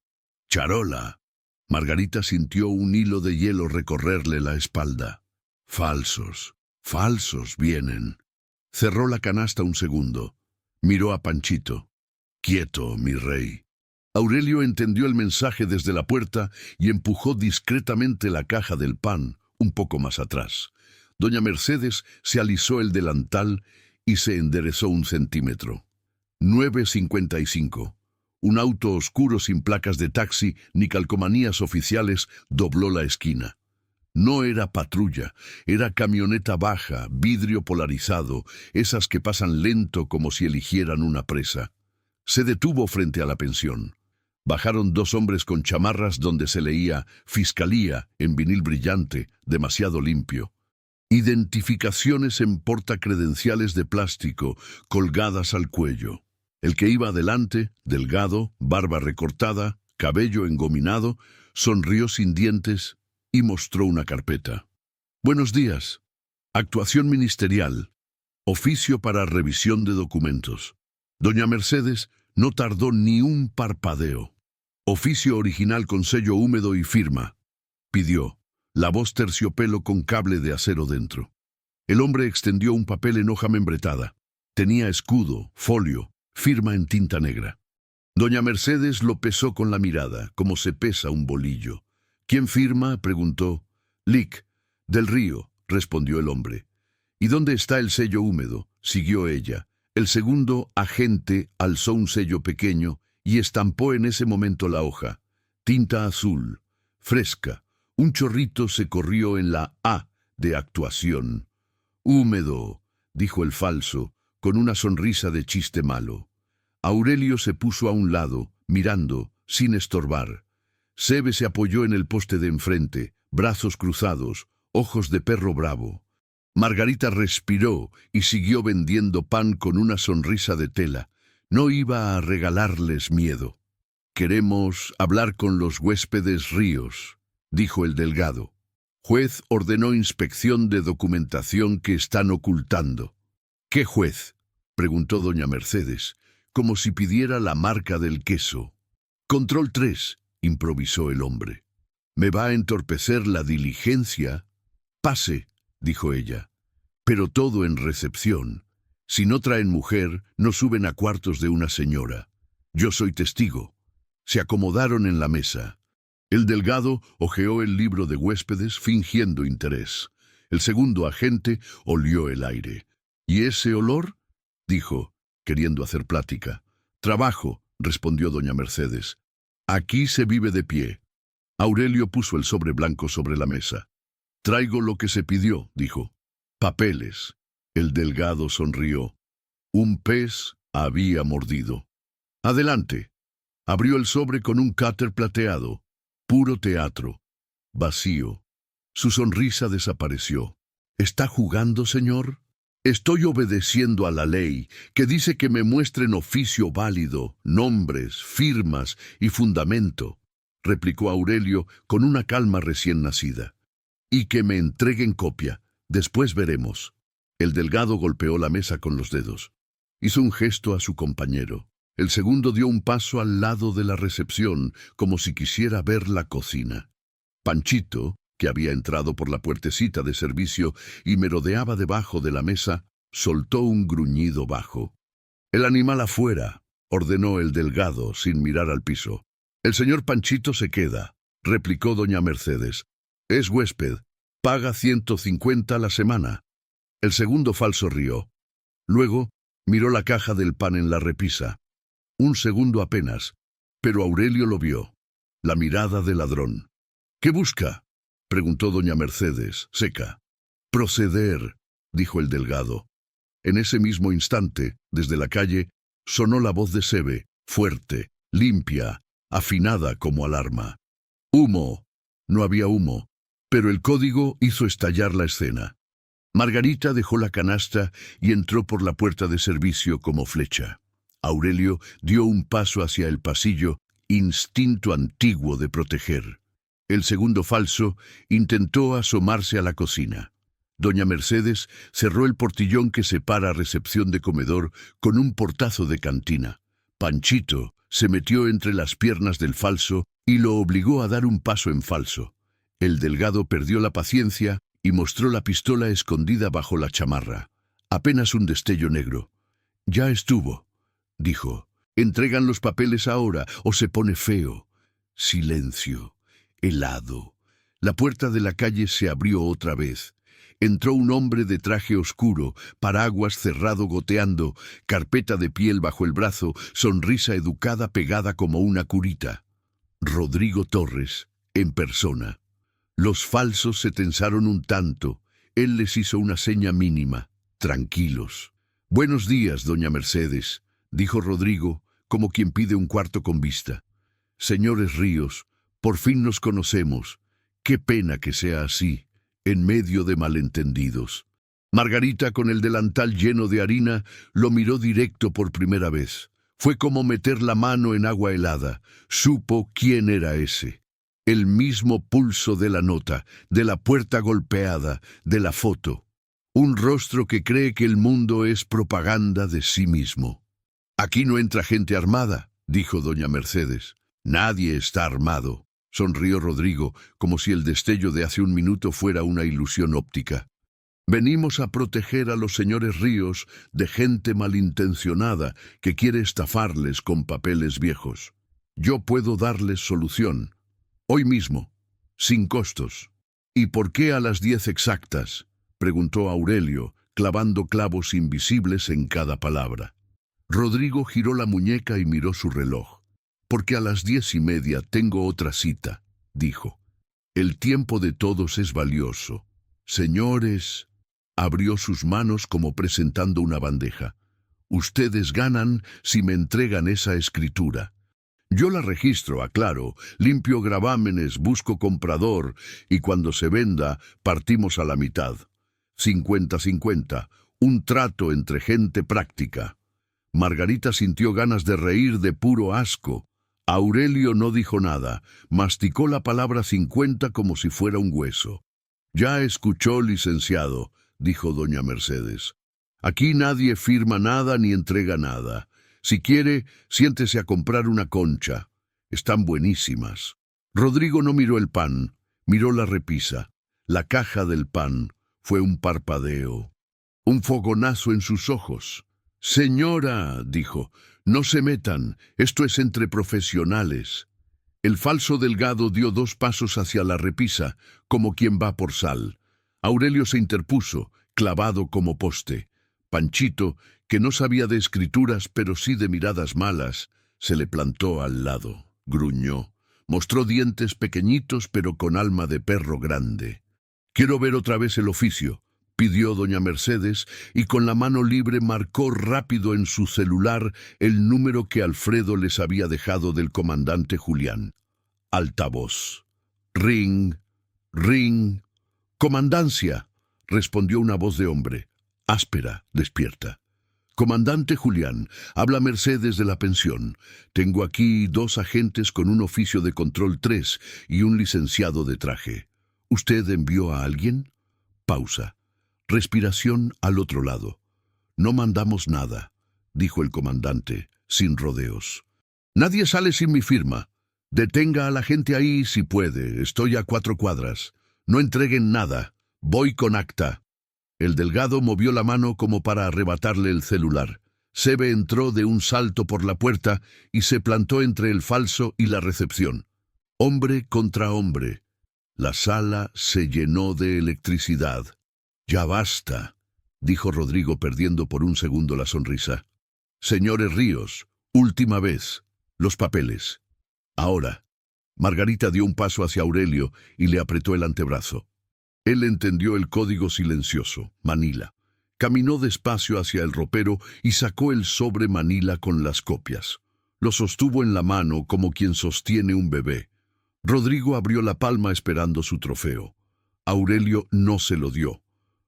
«Charola». Margarita sintió un hilo de hielo recorrerle la espalda. «Falsos, falsos vienen». Cerró la canasta un segundo. Miró a Panchito. «Quieto, mi rey». Aurelio entendió el mensaje desde la puerta y empujó discretamente la caja del pan un poco más atrás. Doña Mercedes se alisó el delantal y se enderezó 1 centímetro. 9:55. Un auto oscuro sin placas de taxi ni calcomanías oficiales dobló la esquina. No era patrulla, era camioneta baja, vidrio polarizado, esas que pasan lento como si eligieran una presa. Se detuvo frente a la pensión. Bajaron 2 hombres con chamarras donde se leía «Fiscalía» en vinil brillante, demasiado limpio. Identificaciones en portacredenciales de plástico, colgadas al cuello. El que iba adelante, delgado, barba recortada, cabello engominado, sonrió sin dientes y mostró una carpeta. «Buenos días. Actuación ministerial. Oficio para revisión de documentos». Doña Mercedes no tardó ni un parpadeo. «Oficio original con sello húmedo y firma», pidió, la voz terciopelo con cable de acero dentro. El hombre extendió un papel en hoja membretada. Tenía escudo, folio, firma en tinta negra. Doña Mercedes lo pesó con la mirada, como se pesa un bolillo. «¿Quién firma?», preguntó. «Lic, del Río», respondió el hombre. «¿Y dónde está el sello húmedo?», siguió ella. El segundo agente alzó un sello pequeño y estampó en ese momento la hoja. Tinta azul, fresca. Un chorrito se corrió en la A de actuación. «Húmedo», dijo el falso, con una sonrisa de chiste malo. Aurelio se puso a un lado, mirando, sin estorbar. Sebe se apoyó en el poste de enfrente, brazos cruzados, ojos de perro bravo. Margarita respiró y siguió vendiendo pan con una sonrisa de tela. No iba a regalarles miedo. «Queremos hablar con los huéspedes Ríos», dijo el delgado. «Juez ordenó inspección de documentación que están ocultando». «¿Qué juez?», preguntó doña Mercedes, como si pidiera la marca del queso. «Control 3», improvisó el hombre. «¿Me va a entorpecer la diligencia?» «Pase», dijo ella. «Pero todo en recepción. Si no traen mujer, no suben a cuartos de una señora. Yo soy testigo». Se acomodaron en la mesa. El delgado hojeó el libro de huéspedes fingiendo interés. El segundo agente olió el aire. «¿Y ese olor?», dijo, queriendo hacer plática. «Trabajo», respondió doña Mercedes. «Aquí se vive de pie». Aurelio puso el sobre blanco sobre la mesa. «Traigo lo que se pidió», dijo. «Papeles». El delgado sonrió. Un pez había mordido. «Adelante». Abrió el sobre con un cáter plateado. Puro teatro. Vacío. Su sonrisa desapareció. «¿Está jugando, señor?» «Estoy obedeciendo a la ley, que dice que me muestren oficio válido, nombres, firmas y fundamento», replicó Aurelio con una calma recién nacida. y que me entreguen copia. Después veremos. El Delgado golpeó la mesa con los dedos. Hizo un gesto a su compañero. El segundo dio un paso al lado de la recepción, como si quisiera ver la cocina. Panchito, que había entrado por la puertecita de servicio y merodeaba debajo de la mesa, soltó un gruñido bajo. «El animal afuera», ordenó el Delgado sin mirar al piso. «El señor Panchito se queda», replicó doña Mercedes. «Es huésped. Paga 150 la semana». El segundo falso rió. Luego miró la caja del pan en la repisa. Un segundo apenas, pero Aurelio lo vio. La mirada de ladrón. «¿Qué busca?», preguntó doña Mercedes, seca. «Proceder», dijo el Delgado. En ese mismo instante, desde la calle, sonó la voz de Sebe, fuerte, limpia, afinada como alarma. «Humo». No había humo, pero el código hizo estallar la escena. Margarita dejó la canasta y entró por la puerta de servicio como flecha. Aurelio dio un paso hacia el pasillo, instinto antiguo de proteger. El segundo falso intentó asomarse a la cocina. Doña Mercedes cerró el portillón que separa recepción de comedor con un portazo de cantina. Panchito se metió entre las piernas del falso y lo obligó a dar un paso en falso. El Delgado perdió la paciencia y mostró la pistola escondida bajo la chamarra. Apenas un destello negro. «Ya estuvo», dijo. «Entregan los papeles ahora o se pone feo». Silencio. Helado. La puerta de la calle se abrió otra vez. Entró un hombre de traje oscuro, paraguas cerrado goteando, carpeta de piel bajo el brazo, sonrisa educada pegada como una curita. Rodrigo Torres, en persona. Los falsos se tensaron un tanto. Él les hizo una seña mínima. Tranquilos. «Buenos días, doña Mercedes», dijo Rodrigo, como quien pide un cuarto con vista. «Señores Ríos, por fin nos conocemos. Qué pena que sea así, en medio de malentendidos». Margarita, con el delantal lleno de harina, lo miró directo por primera vez. Fue como meter la mano en agua helada. Supo quién era ese. El mismo pulso de la nota, de la puerta golpeada, de la foto. Un rostro que cree que el mundo es propaganda de sí mismo. «Aquí no entra gente armada», dijo doña Mercedes. «Nadie está armado», sonrió Rodrigo, como si el destello de hace un minuto fuera una ilusión óptica. «Venimos a proteger a los señores Ríos de gente malintencionada que quiere estafarles con papeles viejos. Yo puedo darles solución. Hoy mismo, sin costos». «¿Y por qué a las 10 exactas?», preguntó Aurelio, clavando clavos invisibles en cada palabra. Rodrigo giró la muñeca y miró su reloj. «Porque a las 10:30 tengo otra cita», dijo. «El tiempo de todos es valioso. Señores», abrió sus manos como presentando una bandeja. «Ustedes ganan si me entregan esa escritura. Yo la registro, aclaro, limpio gravámenes, busco comprador, y cuando se venda, partimos a la mitad. 50-50, un trato entre gente práctica». Margarita sintió ganas de reír de puro asco. Aurelio no dijo nada, masticó la palabra 50 como si fuera un hueso. «Ya escuchó, licenciado», dijo doña Mercedes. «Aquí nadie firma nada ni entrega nada. Si quiere, siéntese a comprar una concha. Están buenísimas». Rodrigo no miró el pan, miró la repisa. La caja del pan fue un parpadeo, un fogonazo en sus ojos. «Señora», dijo, «no se metan, esto es entre profesionales». El falso Delgado dio 2 pasos hacia la repisa, como quien va por sal. Aurelio se interpuso, clavado como poste. Panchito, que no sabía de escrituras pero sí de miradas malas, se le plantó al lado, gruñó, mostró dientes pequeñitos pero con alma de perro grande. «Quiero ver otra vez el oficio», pidió doña Mercedes, y con la mano libre marcó rápido en su celular el número que Alfredo les había dejado del comandante Julián. Altavoz. «Ring, ring». «Comandancia», respondió una voz de hombre, áspera, despierta. «Comandante Julián, habla Mercedes de la pensión. Tengo aquí 2 agentes con un oficio de control 3 y un licenciado de traje. ¿Usted envió a alguien? Pausa. Respiración al otro lado. No mandamos nada, dijo el comandante, sin rodeos. Nadie sale sin mi firma. Detenga a la gente ahí si puede. Estoy a 4 cuadras. No entreguen nada. Voy con acta. El delgado movió la mano como para arrebatarle el celular. Sebe entró de un salto por la puerta y se plantó entre el falso y la recepción. Hombre contra hombre. La sala se llenó de electricidad. «Ya basta», dijo Rodrigo perdiendo por un segundo la sonrisa. «Señores Ríos, última vez. Los papeles. Ahora». Margarita dio un paso hacia Aurelio y le apretó el antebrazo. Él entendió el código silencioso, Manila. Caminó despacio hacia el ropero y sacó el sobre Manila con las copias. Lo sostuvo en la mano como quien sostiene un bebé. Rodrigo abrió la palma esperando su trofeo. Aurelio no se lo dio.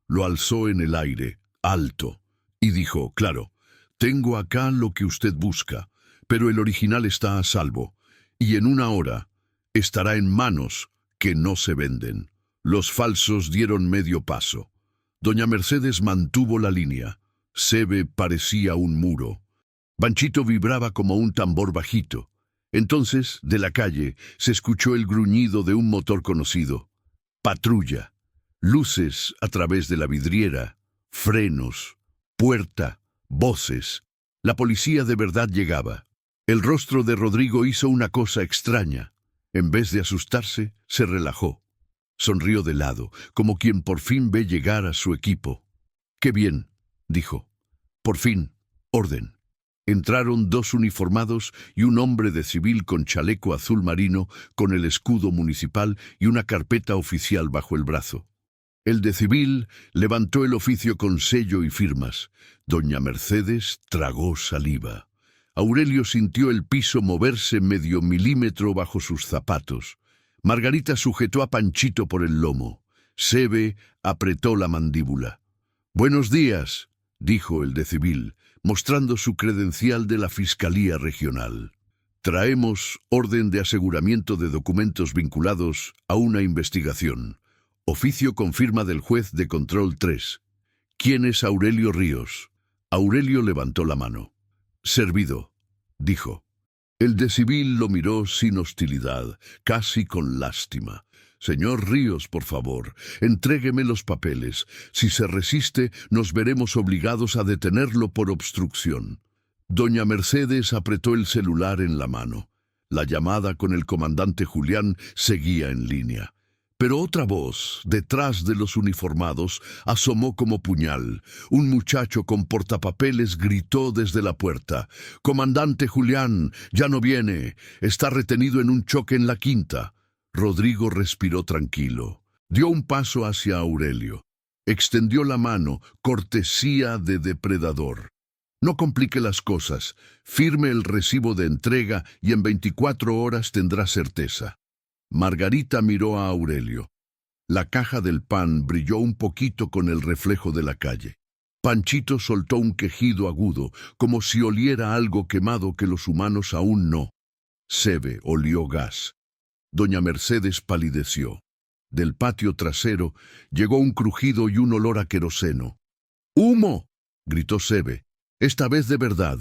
Lo alzó en el aire, alto, y dijo, «Claro, tengo acá lo que usted busca, pero el original está a salvo, y en una hora estará en manos que no se venden». Los falsos dieron medio paso. Doña Mercedes mantuvo la línea. Sebe parecía un muro. Panchito vibraba como un tambor bajito. Entonces, de la calle, se escuchó el gruñido de un motor conocido. Patrulla. Luces a través de la vidriera. Frenos. Puerta. Voces. La policía de verdad llegaba. El rostro de Rodrigo hizo una cosa extraña. En vez de asustarse, se relajó. Sonrió de lado, como quien por fin ve llegar a su equipo. «Qué bien», dijo. «Por fin, orden». Entraron 2 uniformados y un hombre de civil con chaleco azul marino, con el escudo municipal y una carpeta oficial bajo el brazo. El de civil levantó el oficio con sello y firmas. Doña Mercedes tragó saliva. Aurelio sintió el piso moverse medio milímetro bajo sus zapatos. Margarita sujetó a Panchito por el lomo. Sebe apretó la mandíbula. «Buenos días», dijo el de civil, mostrando su credencial de la Fiscalía Regional. «Traemos orden de aseguramiento de documentos vinculados a una investigación. Oficio con firma del juez de control 3. ¿Quién es Aurelio Ríos?» Aurelio levantó la mano. «Servido», dijo. El de civil lo miró sin hostilidad, casi con lástima. «Señor Ríos, por favor, entrégueme los papeles. Si se resiste, nos veremos obligados a detenerlo por obstrucción». Doña Mercedes apretó el celular en la mano. La llamada con el comandante Julián seguía en línea. Pero otra voz, detrás de los uniformados, asomó como puñal. Un muchacho con portapapeles gritó desde la puerta: «Comandante Julián, ya no viene. Está retenido en un choque en la quinta». Rodrigo respiró tranquilo. Dio un paso hacia Aurelio. Extendió la mano, cortesía de depredador. «No complique las cosas. Firme el recibo de entrega y en 24 horas tendrá certeza». Margarita miró a Aurelio. La caja del pan brilló un poquito con el reflejo de la calle. Panchito soltó un quejido agudo, como si oliera algo quemado que los humanos aún no. Sebe olió gas. Doña Mercedes palideció. Del patio trasero llegó un crujido y un olor a queroseno. «¡Humo!», gritó Sebe, esta vez de verdad.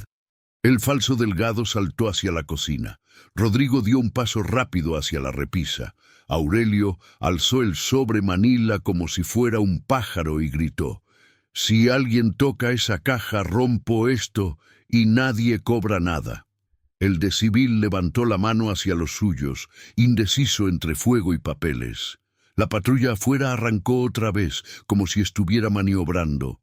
El falso delgado saltó hacia la cocina. Rodrigo dio un paso rápido hacia la repisa. Aurelio alzó el sobre Manila como si fuera un pájaro y gritó: «Si alguien toca esa caja, rompo esto y nadie cobra nada». El de civil levantó la mano hacia los suyos, indeciso entre fuego y papeles. La patrulla afuera arrancó otra vez, como si estuviera maniobrando.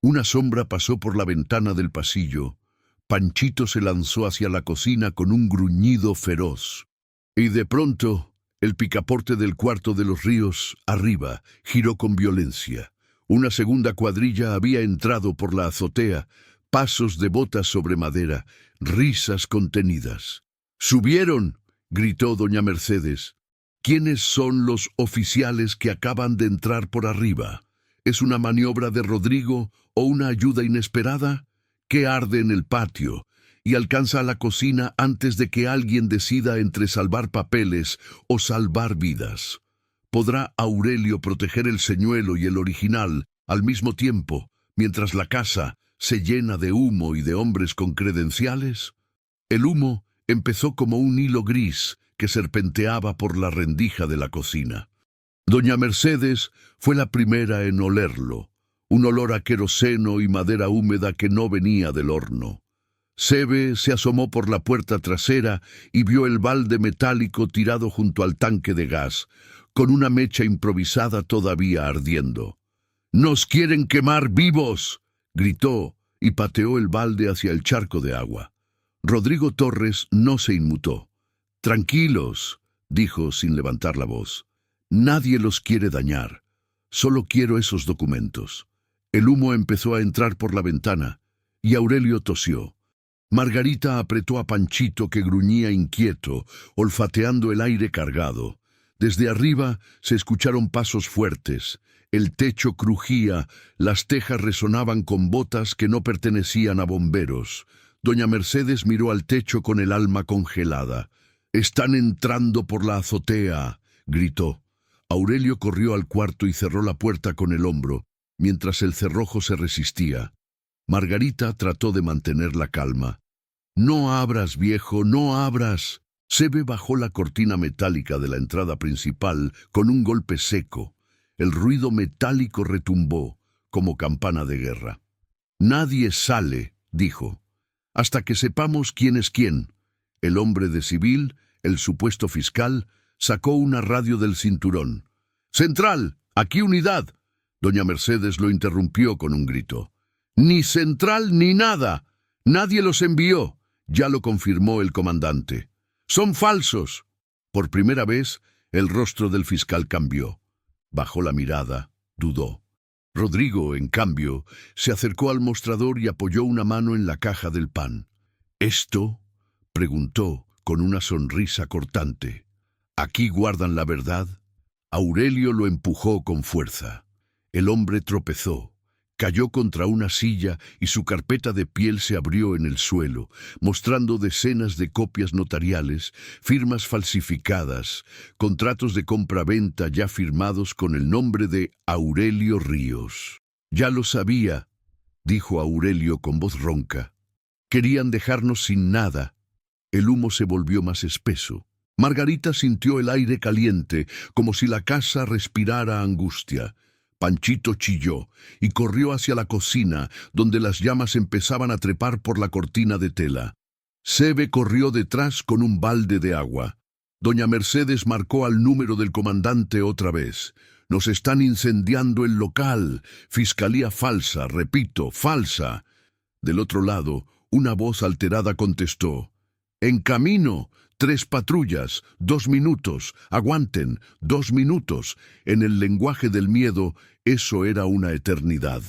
Una sombra pasó por la ventana del pasillo. Panchito se lanzó hacia la cocina con un gruñido feroz. Y de pronto, el picaporte del cuarto de los Ríos, arriba, giró con violencia. Una segunda cuadrilla había entrado por la azotea, pasos de botas sobre madera, risas contenidas. «¡Subieron!», gritó doña Mercedes. «¿Quiénes son los oficiales que acaban de entrar por arriba? ¿Es una maniobra de Rodrigo o una ayuda inesperada? ¿Qué arde en el patio y alcanza a la cocina antes de que alguien decida entre salvar papeles o salvar vidas?» ¿Podrá Aurelio proteger el señuelo y el original al mismo tiempo, mientras la casa se llena de humo y de hombres con credenciales? El humo empezó como un hilo gris que serpenteaba por la rendija de la cocina. Doña Mercedes fue la primera en olerlo, un olor a queroseno y madera húmeda que no venía del horno. Sebe se asomó por la puerta trasera y vio el balde metálico tirado junto al tanque de gas, con una mecha improvisada todavía ardiendo. «¡Nos quieren quemar vivos!», gritó y pateó el balde hacia el charco de agua. Rodrigo Torres no se inmutó. «Tranquilos», dijo sin levantar la voz. «Nadie los quiere dañar. Solo quiero esos documentos». El humo empezó a entrar por la ventana y Aurelio tosió. Margarita apretó a Panchito, que gruñía inquieto, olfateando el aire cargado. Desde arriba se escucharon pasos fuertes. El techo crujía, las tejas resonaban con botas que no pertenecían a bomberos. Doña Mercedes miró al techo con el alma congelada. «¡Están entrando por la azotea!», gritó. Aurelio corrió al cuarto y cerró la puerta con el hombro, mientras el cerrojo se resistía. Margarita trató de mantener la calma. «No abras, viejo, no abras». Sebe bajó la cortina metálica de la entrada principal con un golpe seco. El ruido metálico retumbó, como campana de guerra. «Nadie sale», dijo, «hasta que sepamos quién es quién». El hombre de civil, el supuesto fiscal, sacó una radio del cinturón. «¡Central! ¡Aquí unidad!». Doña Mercedes lo interrumpió con un grito. «Ni central ni nada. Nadie los envió», ya lo confirmó el comandante. «Son falsos». Por primera vez, el rostro del fiscal cambió. Bajó la mirada, dudó. Rodrigo, en cambio, se acercó al mostrador y apoyó una mano en la caja del pan. «¿Esto?», preguntó con una sonrisa cortante. «¿Aquí guardan la verdad?». Aurelio lo empujó con fuerza. El hombre tropezó, cayó contra una silla y su carpeta de piel se abrió en el suelo, mostrando decenas de copias notariales, firmas falsificadas, contratos de compra-venta ya firmados con el nombre de Aurelio Ríos. «Ya lo sabía», dijo Aurelio con voz ronca. «Querían dejarnos sin nada». El humo se volvió más espeso. Margarita sintió el aire caliente, como si la casa respirara angustia. Panchito chilló y corrió hacia la cocina, donde las llamas empezaban a trepar por la cortina de tela. Sebe corrió detrás con un balde de agua. Doña Mercedes marcó al número del comandante otra vez. «Nos están incendiando el local. Fiscalía falsa, repito, falsa». Del otro lado, una voz alterada contestó. «En camino. 3 patrullas, 2 minutos, aguanten, 2 minutos». En el lenguaje del miedo, eso era una eternidad.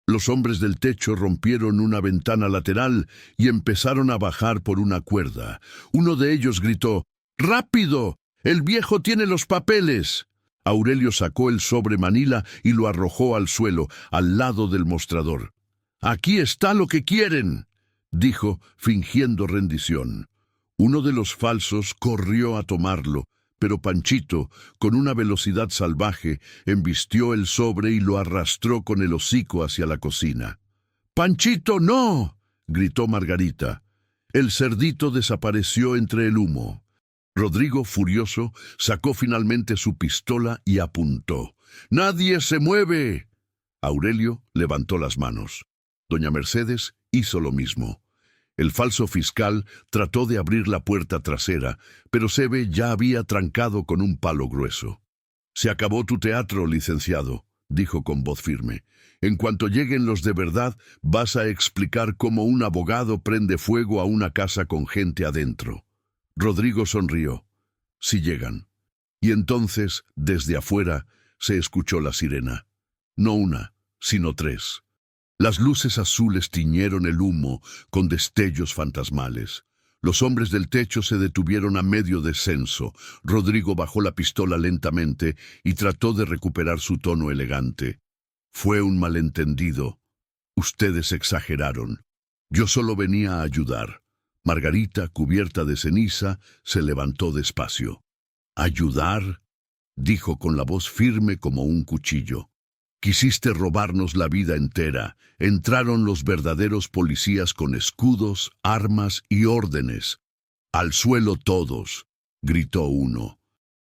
Los hombres del techo rompieron una ventana lateral y empezaron a bajar por una cuerda. Uno de ellos gritó: «¡Rápido! ¡El viejo tiene los papeles!». Aurelio sacó el sobre manila y lo arrojó al suelo, al lado del mostrador. «Aquí está lo que quieren», dijo, fingiendo rendición. Uno de los falsos corrió a tomarlo, pero Panchito, con una velocidad salvaje, embistió el sobre y lo arrastró con el hocico hacia la cocina. «¡Panchito, no!», gritó Margarita. El cerdito desapareció entre el humo. Rodrigo, furioso, sacó finalmente su pistola y apuntó. «¡Nadie se mueve!». Aurelio levantó las manos. Doña Mercedes hizo lo mismo. El falso fiscal trató de abrir la puerta trasera, pero Sebe ya había trancado con un palo grueso. «Se acabó tu teatro, licenciado», dijo con voz firme. «En cuanto lleguen los de verdad, vas a explicar cómo un abogado prende fuego a una casa con gente adentro». Rodrigo sonrió. «Si llegan». Y entonces, desde afuera, se escuchó la sirena. No una, sino 3. Las luces azules tiñeron el humo con destellos fantasmales. Los hombres del techo se detuvieron a medio descenso. Rodrigo bajó la pistola lentamente y trató de recuperar su tono elegante. «Fue un malentendido. Ustedes exageraron. Yo solo venía a ayudar». Margarita, cubierta de ceniza, se levantó despacio. «¿Ayudar?». dijo con la voz firme como un cuchillo. Quisiste robarnos la vida entera. Entraron los verdaderos policías con escudos, armas y órdenes. «Al suelo todos», gritó uno.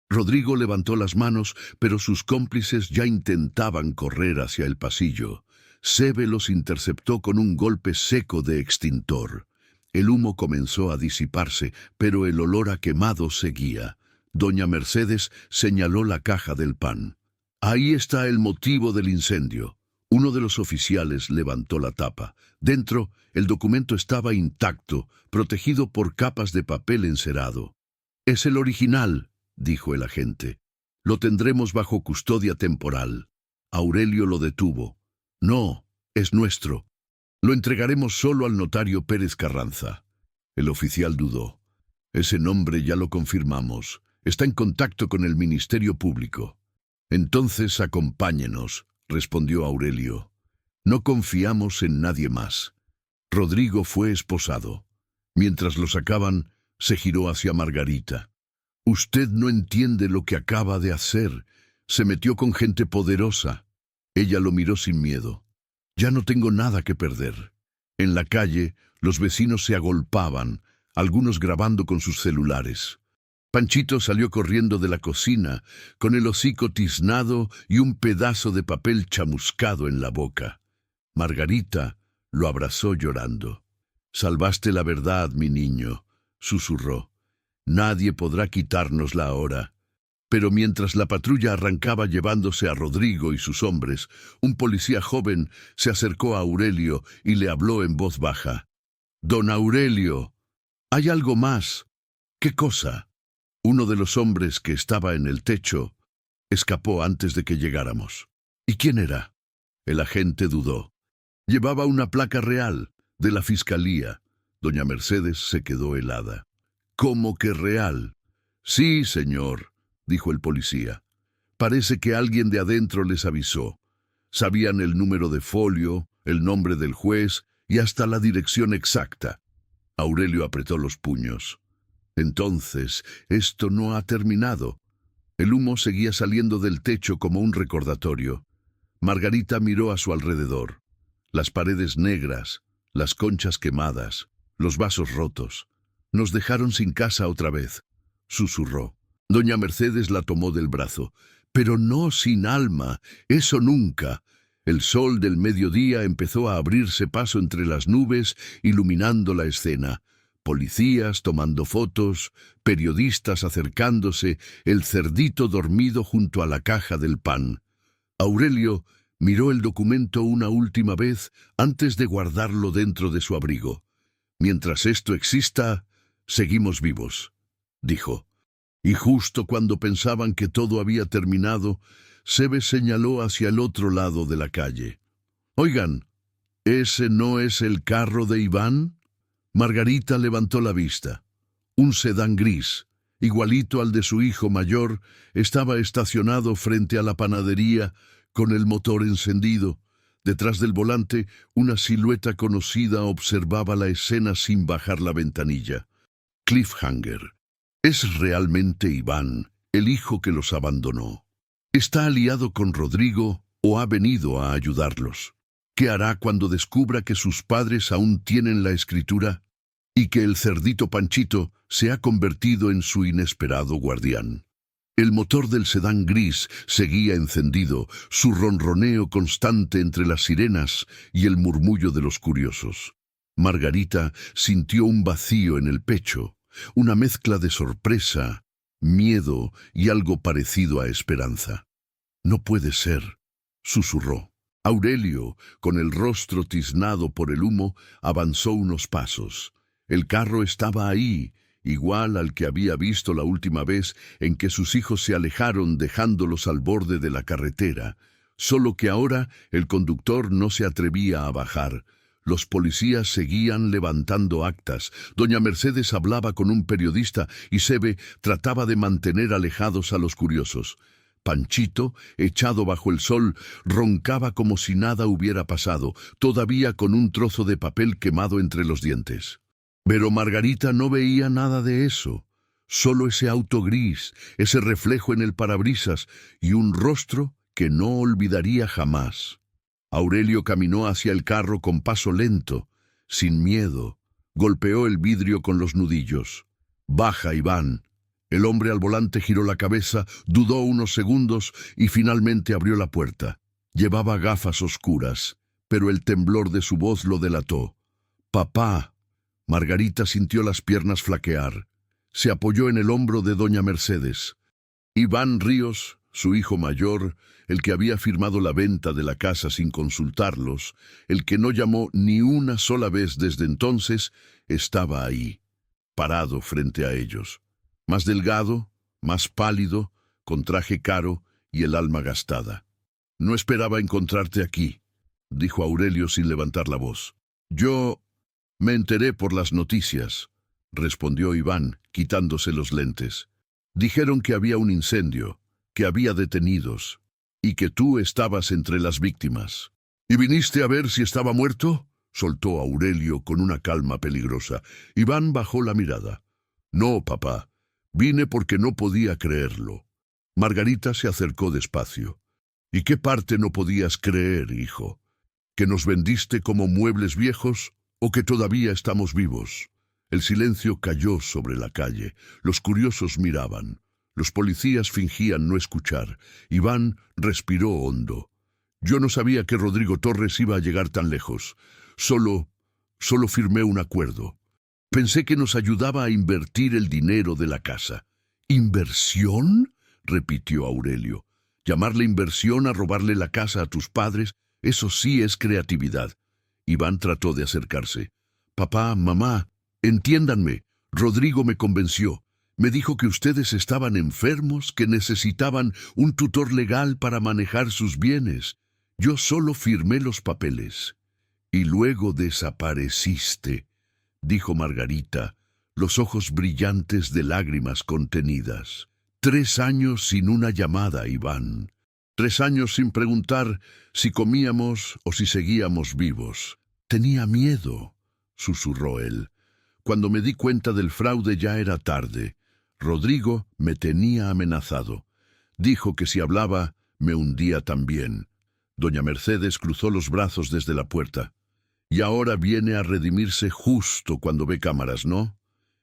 Rodrigo levantó las manos, pero sus cómplices ya intentaban correr hacia el pasillo. Sebe los interceptó con un golpe seco de extintor. El humo comenzó a disiparse, pero el olor a quemado seguía. Doña Mercedes señaló la caja del pan. «Ahí está el motivo del incendio». Uno de los oficiales levantó la tapa. Dentro, el documento estaba intacto, protegido por capas de papel encerado. «Es el original», dijo el agente. «Lo tendremos bajo custodia temporal». Aurelio lo detuvo. «No, es nuestro. Lo entregaremos solo al notario Pérez Carranza». El oficial dudó. «Ese nombre ya lo confirmamos. Está en contacto con el Ministerio Público». «Entonces acompáñenos», respondió Aurelio. «No confiamos en nadie más». Rodrigo fue esposado. Mientras lo sacaban, se giró hacia Margarita. «Usted no entiende lo que acaba de hacer. Se metió con gente poderosa». Ella lo miró sin miedo. «Ya no tengo nada que perder». En la calle, los vecinos se agolpaban, algunos grabando con sus celulares. Panchito salió corriendo de la cocina, con el hocico tiznado y un pedazo de papel chamuscado en la boca. Margarita lo abrazó llorando. «Salvaste la verdad, mi niño», susurró. «Nadie podrá quitárnosla ahora». Pero mientras la patrulla arrancaba llevándose a Rodrigo y sus hombres, un policía joven se acercó a Aurelio y le habló en voz baja. «Don Aurelio, hay algo más». «¿Qué cosa?» Uno de los hombres que estaba en el techo escapó antes de que llegáramos. «¿Y quién era?» El agente dudó. «Llevaba una placa real, de la fiscalía». Doña Mercedes se quedó helada. «¿Cómo que real?» «Sí, señor», dijo el policía. «Parece que alguien de adentro les avisó. Sabían el número de folio, el nombre del juez y hasta la dirección exacta». Aurelio apretó los puños. «Entonces, esto no ha terminado». El humo seguía saliendo del techo como un recordatorio. Margarita miró a su alrededor. Las paredes negras, las conchas quemadas, los vasos rotos. «Nos dejaron sin casa otra vez», susurró. Doña Mercedes la tomó del brazo. «Pero no sin alma, eso nunca». El sol del mediodía empezó a abrirse paso entre las nubes, iluminando la escena. Policías tomando fotos, periodistas acercándose, el cerdito dormido junto a la caja del pan. Aurelio miró el documento una última vez antes de guardarlo dentro de su abrigo. «Mientras esto exista, seguimos vivos», dijo. Y justo cuando pensaban que todo había terminado, Sebe señaló hacia el otro lado de la calle. «Oigan, ¿ese no es el carro de Iván?» Margarita levantó la vista. Un sedán gris, igualito al de su hijo mayor, estaba estacionado frente a la panadería con el motor encendido. Detrás del volante, una silueta conocida observaba la escena sin bajar la ventanilla. Cliffhanger. ¿Es realmente Iván, el hijo que los abandonó? ¿Está aliado con Rodrigo o ha venido a ayudarlos? ¿Qué hará cuando descubra que sus padres aún tienen la escritura y que el cerdito Panchito se ha convertido en su inesperado guardián? El motor del sedán gris seguía encendido, su ronroneo constante entre las sirenas y el murmullo de los curiosos. Margarita sintió un vacío en el pecho, una mezcla de sorpresa, miedo y algo parecido a esperanza. «No puede ser», susurró. Aurelio, con el rostro tiznado por el humo, avanzó unos pasos. El carro estaba ahí, igual al que había visto la última vez en que sus hijos se alejaron dejándolos al borde de la carretera, solo que ahora el conductor no se atrevía a bajar. Los policías seguían levantando actas. Doña Mercedes hablaba con un periodista y Sebe trataba de mantener alejados a los curiosos. Panchito, echado bajo el sol, roncaba como si nada hubiera pasado, todavía con un trozo de papel quemado entre los dientes. Pero Margarita no veía nada de eso. Solo ese auto gris, ese reflejo en el parabrisas y un rostro que no olvidaría jamás. Aurelio caminó hacia el carro con paso lento, sin miedo. Golpeó el vidrio con los nudillos. «Baja, Iván». El hombre al volante giró la cabeza, dudó unos segundos y finalmente abrió la puerta. Llevaba gafas oscuras, pero el temblor de su voz lo delató. «Papá». Margarita sintió las piernas flaquear. Se apoyó en el hombro de doña Mercedes. Iván Ríos, su hijo mayor, el que había firmado la venta de la casa sin consultarlos, el que no llamó ni una sola vez desde entonces, estaba ahí, parado frente a ellos. Más delgado, más pálido, con traje caro y el alma gastada. «No esperaba encontrarte aquí», dijo Aurelio sin levantar la voz. «Yo me enteré por las noticias», respondió Iván, quitándose los lentes. «Dijeron que había un incendio, que había detenidos, y que tú estabas entre las víctimas». «¿Y viniste a ver si estaba muerto?», soltó Aurelio con una calma peligrosa. Iván bajó la mirada. «No, papá. Vine porque no podía creerlo». Margarita se acercó despacio. «¿Y qué parte no podías creer, hijo? ¿Que nos vendiste como muebles viejos o que todavía estamos vivos?» El silencio cayó sobre la calle. Los curiosos miraban. Los policías fingían no escuchar. Iván respiró hondo. «Yo no sabía que Rodrigo Torres iba a llegar tan lejos. Solo firmé un acuerdo. Pensé que nos ayudaba a invertir el dinero de la casa». «¿Inversión?», repitió Aurelio. «Llamarle inversión a robarle la casa a tus padres, eso sí es creatividad». Iván trató de acercarse. «Papá, mamá, entiéndanme. Rodrigo me convenció. Me dijo que ustedes estaban enfermos, que necesitaban un tutor legal para manejar sus bienes. Yo solo firmé los papeles». «Y luego desapareciste», dijo Margarita, los ojos brillantes de lágrimas contenidas. 3 años sin una llamada, Iván. 3 años sin preguntar si comíamos o si seguíamos vivos. «Tenía miedo», susurró él. «Cuando me di cuenta del fraude ya era tarde. Rodrigo me tenía amenazado. Dijo que si hablaba, me hundía también». Doña Mercedes cruzó los brazos desde la puerta. «Y ahora viene a redimirse justo cuando ve cámaras, ¿no?».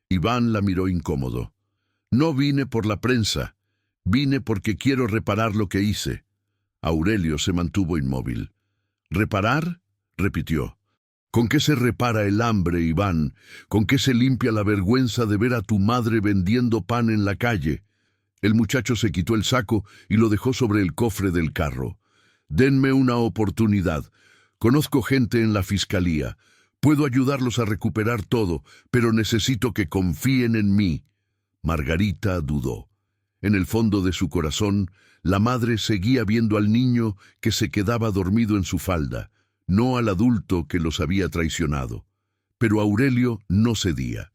Iván la miró incómodo. «No vine por la prensa. Vine porque quiero reparar lo que hice». Aurelio se mantuvo inmóvil. «¿Reparar?», repitió. «¿Con qué se repara el hambre, Iván? ¿Con qué se limpia la vergüenza de ver a tu madre vendiendo pan en la calle?». El muchacho se quitó el saco y lo dejó sobre el cofre del carro. «Denme una oportunidad. Conozco gente en la fiscalía. Puedo ayudarlos a recuperar todo, pero necesito que confíen en mí». Margarita dudó. En el fondo de su corazón, la madre seguía viendo al niño que se quedaba dormido en su falda, no al adulto que los había traicionado. Pero Aurelio no cedía.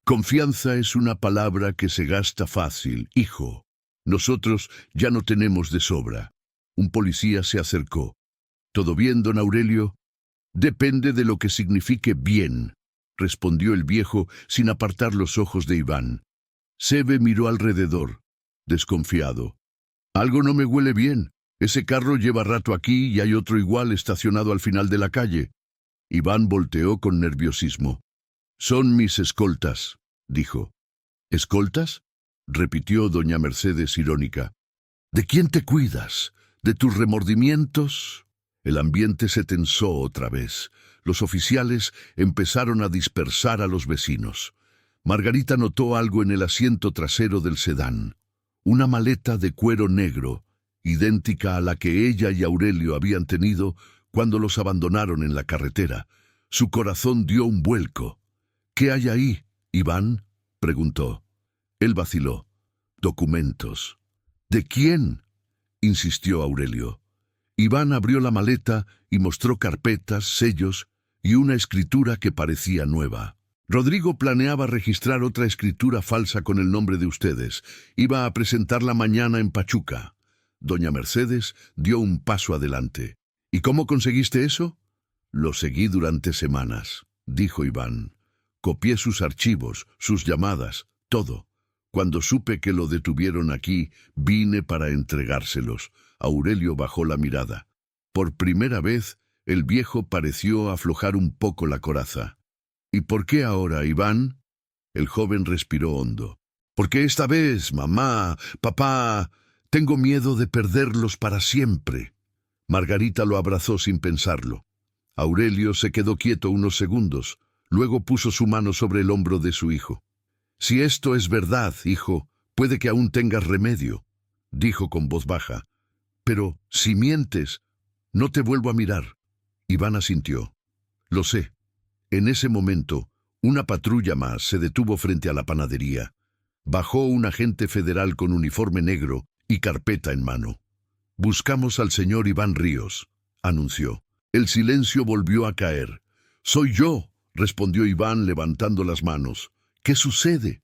«Confianza es una palabra que se gasta fácil, hijo. Nosotros ya no tenemos de sobra». Un policía se acercó. «¿Todo bien, don Aurelio?». «Depende de lo que signifique bien», respondió el viejo sin apartar los ojos de Iván. Sebe miró alrededor, desconfiado. «Algo no me huele bien. Ese carro lleva rato aquí y hay otro igual estacionado al final de la calle». Iván volteó con nerviosismo. «Son mis escoltas», dijo. «¿Escoltas?», repitió doña Mercedes irónica. «¿De quién te cuidas? ¿De tus remordimientos?». El ambiente se tensó otra vez. Los oficiales empezaron a dispersar a los vecinos. Margarita notó algo en el asiento trasero del sedán. Una maleta de cuero negro, idéntica a la que ella y Aurelio habían tenido cuando los abandonaron en la carretera. Su corazón dio un vuelco. «¿Qué hay ahí, Iván?», preguntó. Él vaciló. «Documentos». «¿De quién?», insistió Aurelio. Iván abrió la maleta y mostró carpetas, sellos y una escritura que parecía nueva. «Rodrigo planeaba registrar otra escritura falsa con el nombre de ustedes. Iba a presentarla mañana en Pachuca». Doña Mercedes dio un paso adelante. «¿Y cómo conseguiste eso?». «Lo seguí durante semanas», dijo Iván. «Copié sus archivos, sus llamadas, todo. Cuando supe que lo detuvieron aquí, vine para entregárselos. Aurelio bajó la mirada. Por primera vez, el viejo pareció aflojar un poco la coraza. ¿Y por qué ahora, Iván? El joven respiró hondo. Porque esta vez, mamá, papá, tengo miedo de perderlos para siempre. Margarita lo abrazó sin pensarlo. Aurelio se quedó quieto unos segundos, luego puso su mano sobre el hombro de su hijo. Si esto es verdad, hijo, puede que aún tengas remedio, dijo con voz baja. Pero, si mientes, no te vuelvo a mirar. Iván asintió. Lo sé. En ese momento, una patrulla más se detuvo frente a la panadería. Bajó un agente federal con uniforme negro y carpeta en mano. Buscamos al señor Iván Ríos, anunció. El silencio volvió a caer. Soy yo, respondió Iván levantando las manos. ¿Qué sucede?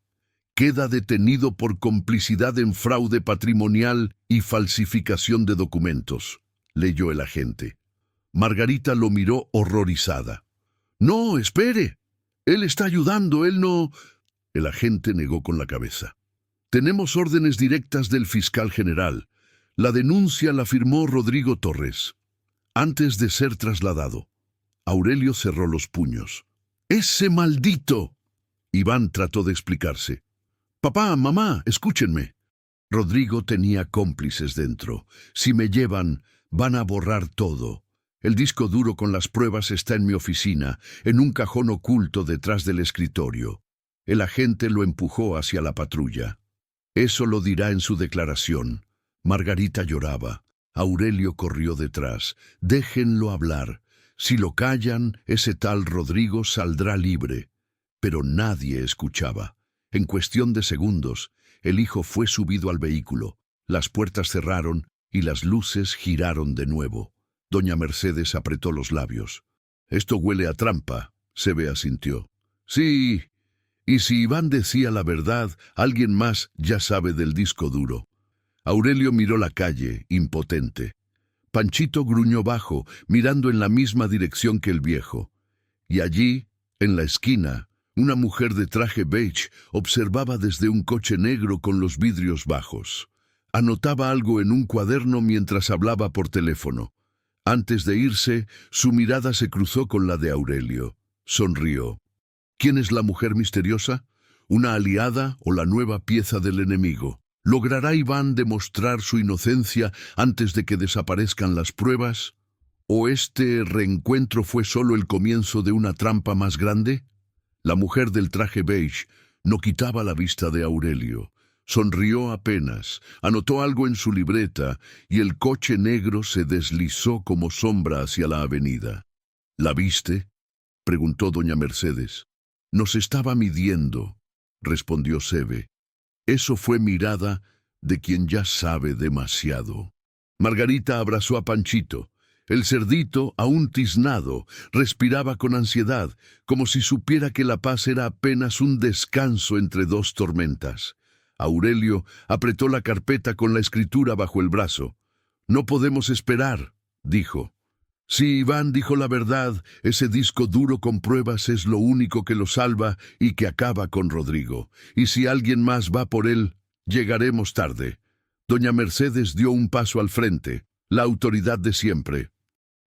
Queda detenido por complicidad en fraude patrimonial y falsificación de documentos, leyó el agente. Margarita lo miró horrorizada. No, espere. Él está ayudando, él no... El agente negó con la cabeza. Tenemos órdenes directas del fiscal general. La denuncia la firmó Rodrigo Torres. Antes de ser trasladado. Aurelio cerró los puños. ¡Ese maldito! Iván trató de explicarse. Papá, mamá, escúchenme. Rodrigo tenía cómplices dentro. Si me llevan, van a borrar todo. El disco duro con las pruebas está en mi oficina, en un cajón oculto detrás del escritorio. El agente lo empujó hacia la patrulla. Eso lo dirá en su declaración. Margarita lloraba. Aurelio corrió detrás. Déjenlo hablar. Si lo callan, ese tal Rodrigo saldrá libre. Pero nadie escuchaba. En cuestión de segundos, el hijo fue subido al vehículo. Las puertas cerraron y las luces giraron de nuevo. Doña Mercedes apretó los labios. Esto huele a trampa, Sebe asintió. Sí, y si Iván decía la verdad, alguien más ya sabe del disco duro. Aurelio miró la calle, impotente. Panchito gruñó bajo, mirando en la misma dirección que el viejo. Y allí, en la esquina, una mujer de traje beige observaba desde un coche negro con los vidrios bajos. Anotaba algo en un cuaderno mientras hablaba por teléfono. Antes de irse, su mirada se cruzó con la de Aurelio. Sonrió. ¿Quién es la mujer misteriosa? ¿Una aliada o la nueva pieza del enemigo? ¿Logrará Iván demostrar su inocencia antes de que desaparezcan las pruebas? ¿O este reencuentro fue solo el comienzo de una trampa más grande? La mujer del traje beige no quitaba la vista de Aurelio. Sonrió apenas, anotó algo en su libreta y el coche negro se deslizó como sombra hacia la avenida. ¿La viste?, preguntó doña Mercedes. Nos estaba midiendo, respondió Sebe. Eso fue mirada de quien ya sabe demasiado. Margarita abrazó a Panchito. El cerdito, aún tiznado, respiraba con ansiedad, como si supiera que la paz era apenas un descanso entre dos tormentas. Aurelio apretó la carpeta con la escritura bajo el brazo. No podemos esperar, dijo. Si Iván dijo la verdad, ese disco duro con pruebas es lo único que lo salva y que acaba con Rodrigo. Y si alguien más va por él, llegaremos tarde. Doña Mercedes dio un paso al frente, la autoridad de siempre.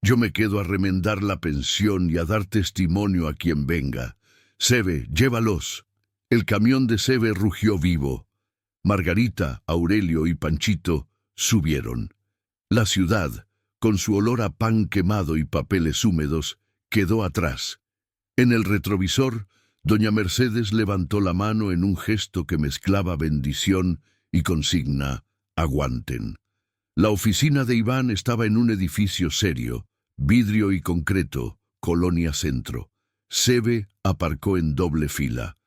Yo me quedo a remendar la pensión y a dar testimonio a quien venga. Sebe, llévalos. El camión de Sebe rugió vivo. Margarita, Aurelio y Panchito subieron. La ciudad, con su olor a pan quemado y papeles húmedos, quedó atrás. En el retrovisor, doña Mercedes levantó la mano en un gesto que mezclaba bendición y consigna: aguanten. La oficina de Iván estaba en un edificio serio, vidrio y concreto, Colonia Centro. Sebe aparcó en doble fila.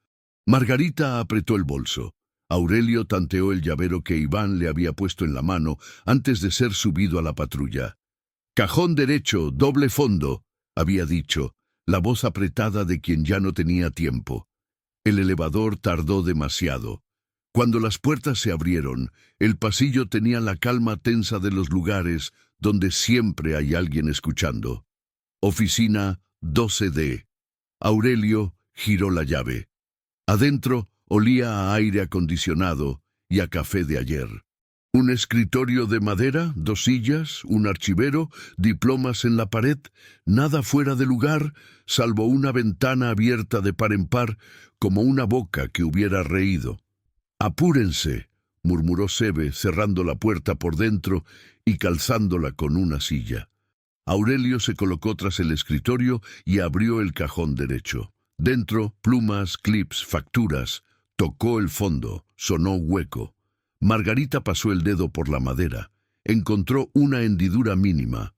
Margarita apretó el bolso. Aurelio tanteó el llavero que Iván le había puesto en la mano antes de ser subido a la patrulla. «Cajón derecho, doble fondo», había dicho, la voz apretada de quien ya no tenía tiempo. El elevador tardó demasiado. Cuando las puertas se abrieron, el pasillo tenía la calma tensa de los lugares donde siempre hay alguien escuchando. Oficina 12D. Aurelio giró la llave. Adentro, Olía a aire acondicionado y a café de ayer. Un escritorio de madera, 2 sillas, un archivero, diplomas en la pared, nada fuera de lugar, salvo una ventana abierta de par en par, como una boca que hubiera reído. «Apúrense», murmuró Sebe, cerrando la puerta por dentro y calzándola con una silla. Aurelio se colocó tras el escritorio y abrió el cajón derecho. Dentro, plumas, clips, facturas. Tocó el fondo, sonó hueco. Margarita pasó el dedo por la madera. Encontró una hendidura mínima.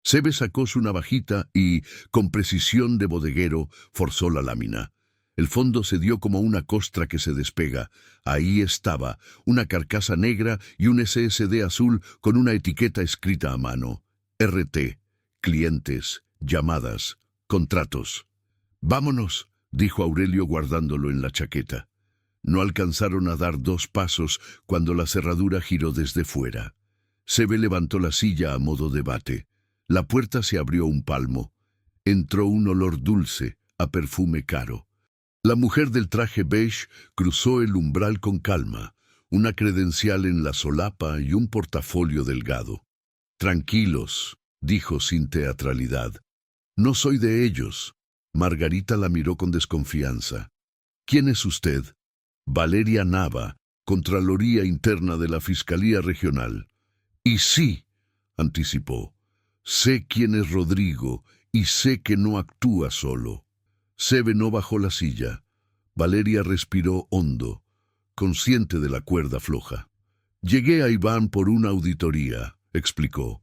Sebe sacó su navajita y, con precisión de bodeguero, forzó la lámina. El fondo se dio como una costra que se despega. Ahí estaba, una carcasa negra y un SSD azul con una etiqueta escrita a mano. RT, clientes, llamadas, contratos. «Vámonos», dijo Aurelio guardándolo en la chaqueta. No alcanzaron a dar 2 pasos cuando la cerradura giró desde fuera. Sebe levantó la silla a modo de bate. La puerta se abrió un palmo. Entró un olor dulce, a perfume caro. La mujer del traje beige cruzó el umbral con calma, una credencial en la solapa y un portafolio delgado. «Tranquilos», dijo sin teatralidad. «No soy de ellos». Margarita la miró con desconfianza. «¿Quién es usted?» «Valeria Nava, Contraloría Interna de la Fiscalía Regional». «Y sí», anticipó, «sé quién es Rodrigo y sé que no actúa solo». Sebe no bajó la silla. Valeria respiró hondo, consciente de la cuerda floja. «Llegué a Iván por una auditoría», explicó.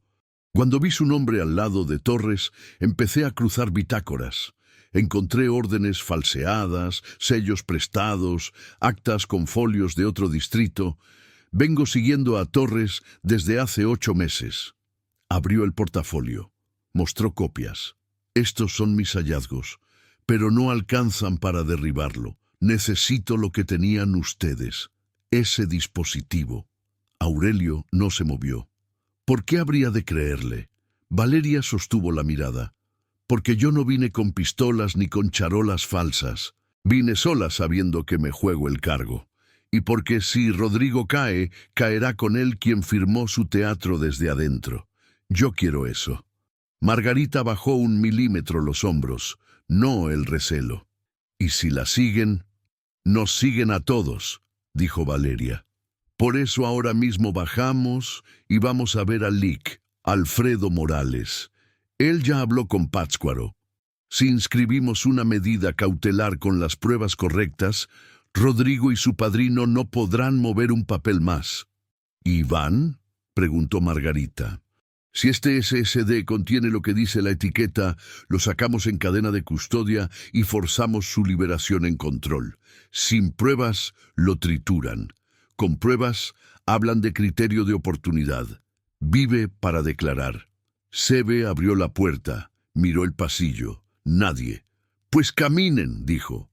«Cuando vi su nombre al lado de Torres, empecé a cruzar bitácoras. Encontré órdenes falseadas, sellos prestados, actas con folios de otro distrito. Vengo siguiendo a Torres desde hace 8 meses. Abrió el portafolio. Mostró copias. «Estos son mis hallazgos, pero no alcanzan para derribarlo. Necesito lo que tenían ustedes, ese dispositivo». Aurelio no se movió. ¿Por qué habría de creerle? Valeria sostuvo la mirada. «Porque yo no vine con pistolas ni con charolas falsas. Vine sola sabiendo que me juego el cargo. Y porque si Rodrigo cae, caerá con él quien firmó su teatro desde adentro. Yo quiero eso». Margarita bajó 1 milímetro los hombros, no el recelo. «¿Y si la siguen?» «Nos siguen a todos», dijo Valeria. «Por eso ahora mismo bajamos y vamos a ver a Lic, Alfredo Morales. Él ya habló con Pátzcuaro. Si inscribimos una medida cautelar con las pruebas correctas, Rodrigo y su padrino no podrán mover un papel más». «¿Iván?», preguntó Margarita. «Si este SSD contiene lo que dice la etiqueta, lo sacamos en cadena de custodia y forzamos su liberación en control. Sin pruebas, lo trituran. Con pruebas, hablan de criterio de oportunidad. Vive para declarar». Sebe abrió la puerta, miró el pasillo. Nadie. «Pues caminen», dijo,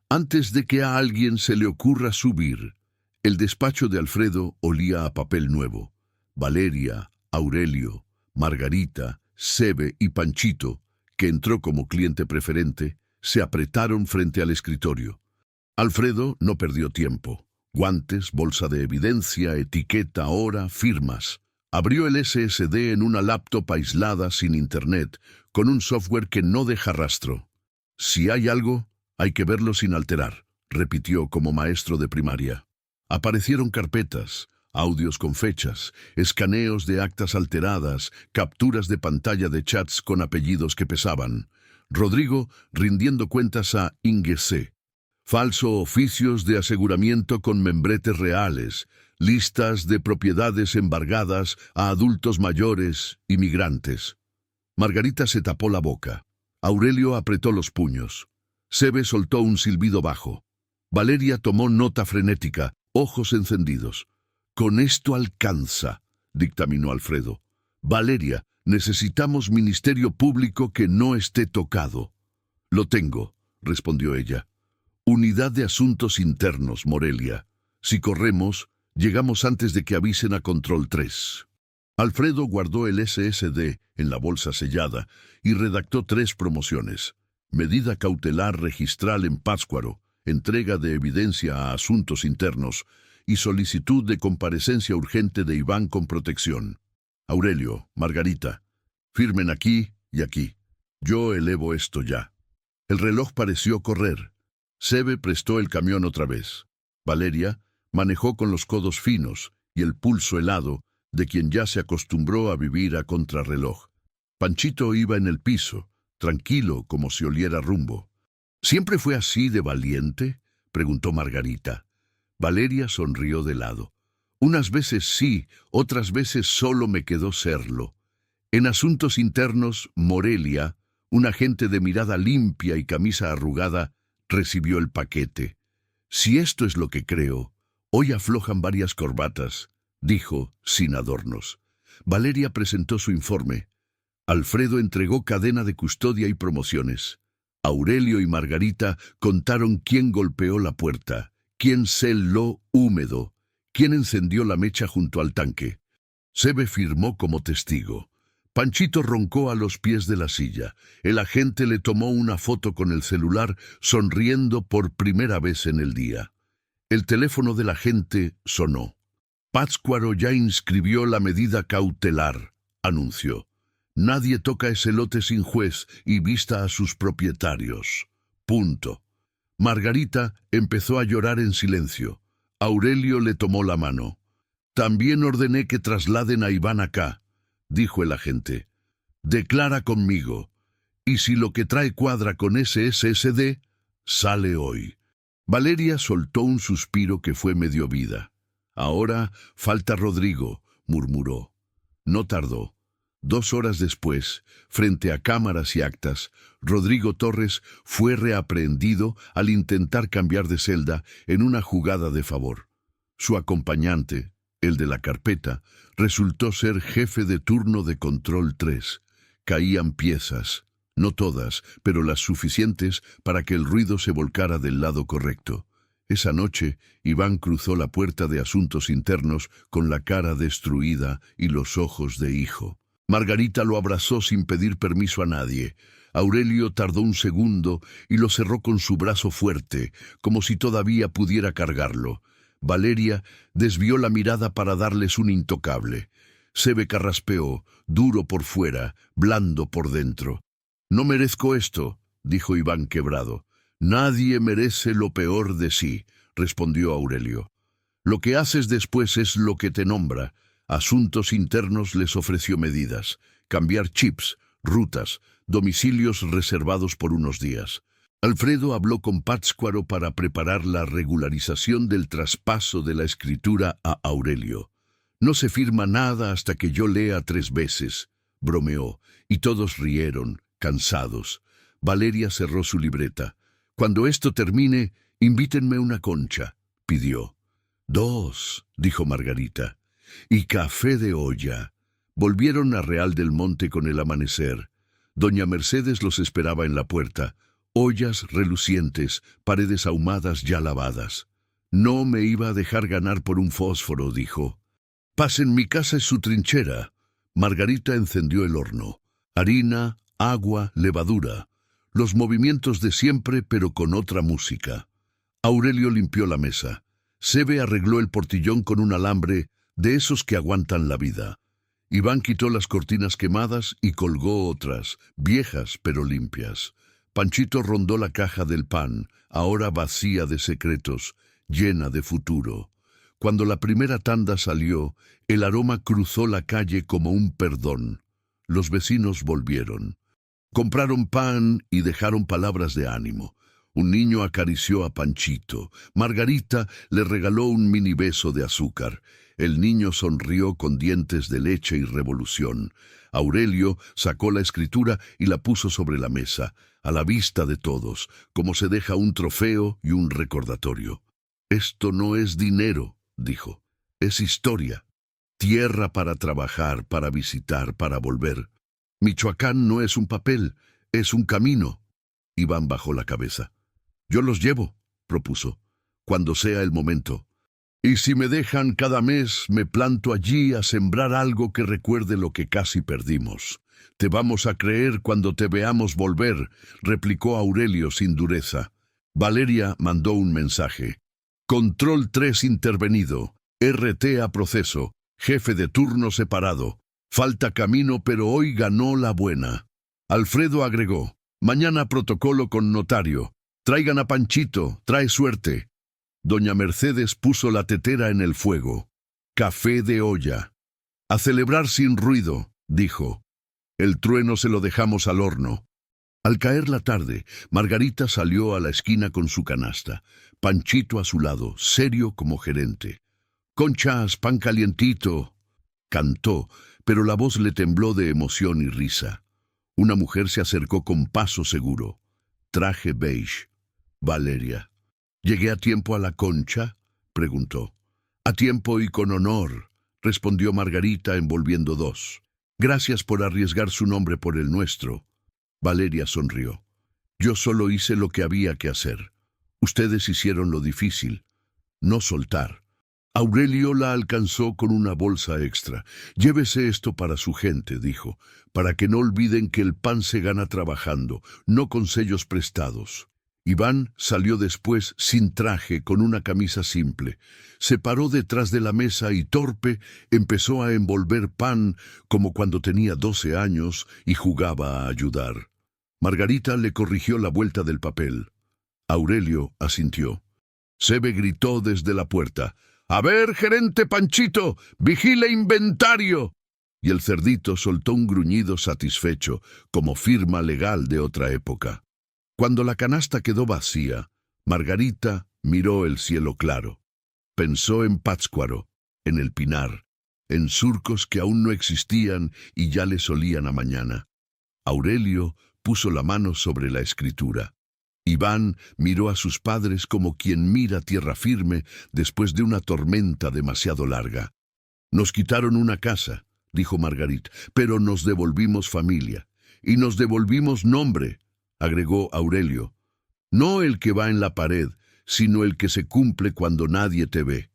«antes de que a alguien se le ocurra subir». El despacho de Alfredo olía a papel nuevo. Valeria, Aurelio, Margarita, Sebe y Panchito, que entró como cliente preferente, se apretaron frente al escritorio. Alfredo no perdió tiempo. Guantes, bolsa de evidencia, etiqueta, hora, firmas. Abrió el SSD en una laptop aislada sin internet, con un software que no deja rastro. «Si hay algo, hay que verlo sin alterar», repitió como maestro de primaria. Aparecieron carpetas, audios con fechas, escaneos de actas alteradas, capturas de pantalla de chats con apellidos que pesaban. Rodrigo rindiendo cuentas a Ingesé. Falso oficios de aseguramiento con membretes reales, listas de propiedades embargadas a adultos mayores y migrantes. Margarita se tapó la boca. Aurelio apretó los puños. Sebe soltó un silbido bajo. Valeria tomó nota frenética, ojos encendidos. «Con esto alcanza», dictaminó Alfredo. «Valeria, necesitamos ministerio público que no esté tocado». «Lo tengo», respondió ella. «Unidad de Asuntos Internos, Morelia. Si corremos, llegamos antes de que avisen a Control 3». Alfredo guardó el SSD en la bolsa sellada y redactó 3 promociones. Medida cautelar registral en Pátzcuaro, entrega de evidencia a asuntos internos y solicitud de comparecencia urgente de Iván con protección. Aurelio, Margarita, firmen aquí y aquí. Yo elevo esto ya. El reloj pareció correr. Sebe prestó el camión otra vez. Valeria manejó con los codos finos y el pulso helado de quien ya se acostumbró a vivir a contrarreloj. Panchito iba en el piso, tranquilo como si oliera rumbo. ¿Siempre fue así de valiente?, preguntó Margarita. Valeria sonrió de lado. Unas veces sí, otras veces solo me quedó serlo. En asuntos internos, Morelia, un agente de mirada limpia y camisa arrugada, recibió el paquete. Si esto es lo que creo, hoy aflojan varias corbatas, dijo, sin adornos. Valeria presentó su informe. Alfredo entregó cadena de custodia y promociones. Aurelio y Margarita contaron quién golpeó la puerta, quién celó húmedo, quién encendió la mecha junto al tanque. Sebe firmó como testigo. Panchito roncó a los pies de la silla. El agente le tomó una foto con el celular, sonriendo por primera vez en el día. El teléfono del agente sonó. Pátzcuaro ya inscribió la medida cautelar, anunció. Nadie toca ese lote sin juez y vista a sus propietarios. Punto. Margarita empezó a llorar en silencio. Aurelio le tomó la mano. También ordené que trasladen a Iván acá, dijo el agente. Declara conmigo. Y si lo que trae cuadra con ese SSD, sale hoy. Valeria soltó un suspiro que fue medio vida. Ahora falta Rodrigo, murmuró. No tardó. 2 horas después, frente a cámaras y actas, Rodrigo Torres fue reaprehendido al intentar cambiar de celda en una jugada de favor. Su acompañante, el de la carpeta, resultó ser jefe de turno de control 3. Caían piezas, no todas, pero las suficientes para que el ruido se volcara del lado correcto. Esa noche, Iván cruzó la puerta de asuntos internos con la cara destruida y los ojos de hijo. Margarita lo abrazó sin pedir permiso a nadie. Aurelio tardó un segundo y lo cerró con su brazo fuerte, como si todavía pudiera cargarlo. Valeria desvió la mirada para darles un intocable. Sebe carraspeó, duro por fuera, blando por dentro. «No merezco esto», dijo Iván quebrado. «Nadie merece lo peor de sí», respondió Aurelio. «Lo que haces después es lo que te nombra». Asuntos internos les ofreció medidas, cambiar chips, rutas, domicilios reservados por unos días. Alfredo habló con Pátzcuaro para preparar la regularización del traspaso de la escritura a Aurelio. «No se firma nada hasta que yo lea 3 veces», bromeó, y todos rieron, cansados. Valeria cerró su libreta. «Cuando esto termine, invítenme una concha», pidió. «2», dijo Margarita. «Y café de olla». Volvieron a Real del Monte con el amanecer. Doña Mercedes los esperaba en la puerta. Ollas relucientes, paredes ahumadas ya lavadas. «No me iba a dejar ganar por un fósforo», dijo. «Pasen, mi casa es su trinchera». Margarita encendió el horno. Harina, agua, levadura. Los movimientos de siempre, pero con otra música. Aurelio limpió la mesa. Sebe arregló el portillón con un alambre de esos que aguantan la vida. Iván quitó las cortinas quemadas y colgó otras, viejas pero limpias. Panchito rondó la caja del pan, ahora vacía de secretos, llena de futuro. Cuando la primera tanda salió, el aroma cruzó la calle como un perdón. Los vecinos volvieron. Compraron pan y dejaron palabras de ánimo. Un niño acarició a Panchito. Margarita le regaló un mini beso de azúcar. El niño sonrió con dientes de leche y revolución. Aurelio sacó la escritura y la puso sobre la mesa, a la vista de todos, como se deja un trofeo y un recordatorio. «Esto no es dinero», dijo. «Es historia. Tierra para trabajar, para visitar, para volver. Michoacán no es un papel, es un camino». Iván bajó la cabeza. «Yo los llevo», propuso, «cuando sea el momento. Y si me dejan cada mes, me planto allí a sembrar algo que recuerde lo que casi perdimos». «Te vamos a creer cuando te veamos volver», replicó Aurelio sin dureza. Valeria mandó un mensaje. Control 3 intervenido. RT a proceso. Jefe de turno separado. Falta camino, pero hoy ganó la buena. Alfredo agregó. Mañana protocolo con notario. Traigan a Panchito, trae suerte. Doña Mercedes puso la tetera en el fuego. Café de olla. A celebrar sin ruido, dijo. El trueno se lo dejamos al horno. Al caer la tarde, Margarita salió a la esquina con su canasta. Panchito a su lado, serio como gerente. «Conchas, pan calientito», cantó, pero la voz le tembló de emoción y risa. Una mujer se acercó con paso seguro. Traje beige. Valeria. «¿Llegué a tiempo a la Concha?», preguntó. «A tiempo y con honor», respondió Margarita envolviendo dos. «Gracias por arriesgar su nombre por el nuestro». Valeria sonrió. «Yo solo hice lo que había que hacer. Ustedes hicieron lo difícil. No soltar». Aurelio la alcanzó con una bolsa extra. «Llévese esto para su gente», dijo, «para que no olviden que el pan se gana trabajando, no con sellos prestados». Iván salió después sin traje, con una camisa simple. Se paró detrás de la mesa y torpe empezó a envolver pan como cuando tenía 12 años y jugaba a ayudar. Margarita le corrigió la vuelta del papel. Aurelio asintió. Sebe gritó desde la puerta. «A ver, gerente Panchito, vigile inventario». Y el cerdito soltó un gruñido satisfecho, como firma legal de otra época. Cuando la canasta quedó vacía, Margarita miró el cielo claro. Pensó en Pátzcuaro, en el Pinar, en surcos que aún no existían y ya les olían a mañana. Aurelio puso la mano sobre la escritura. Iván miró a sus padres como quien mira tierra firme después de una tormenta demasiado larga. «Nos quitaron una casa», dijo Margarita, «pero nos devolvimos familia. Y nos devolvimos nombre», agregó Aurelio. «No el que va en la pared, sino el que se cumple cuando nadie te ve».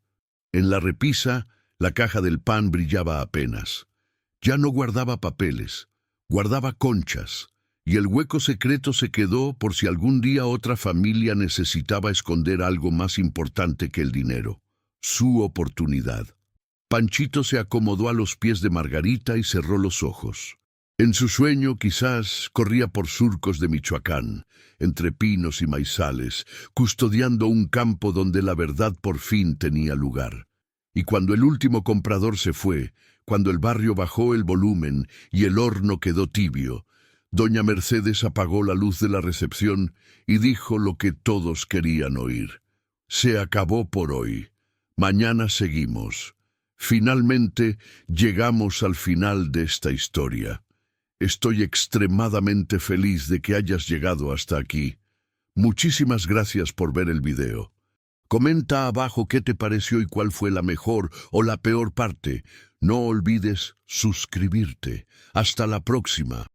En la repisa, la caja del pan brillaba apenas. Ya no guardaba papeles, guardaba conchas. Y el hueco secreto se quedó por si algún día otra familia necesitaba esconder algo más importante que el dinero. Su oportunidad. Panchito se acomodó a los pies de Margarita y cerró los ojos. En su sueño quizás corría por surcos de Michoacán, entre pinos y maizales, custodiando un campo donde la verdad por fin tenía lugar. Y cuando el último comprador se fue, cuando el barrio bajó el volumen y el horno quedó tibio, Doña Mercedes apagó la luz de la recepción y dijo lo que todos querían oír. Se acabó por hoy. Mañana seguimos. Finalmente llegamos al final de esta historia. Estoy extremadamente feliz de que hayas llegado hasta aquí. Muchísimas gracias por ver el video. Comenta abajo qué te pareció y cuál fue la mejor o la peor parte. No olvides suscribirte. Hasta la próxima.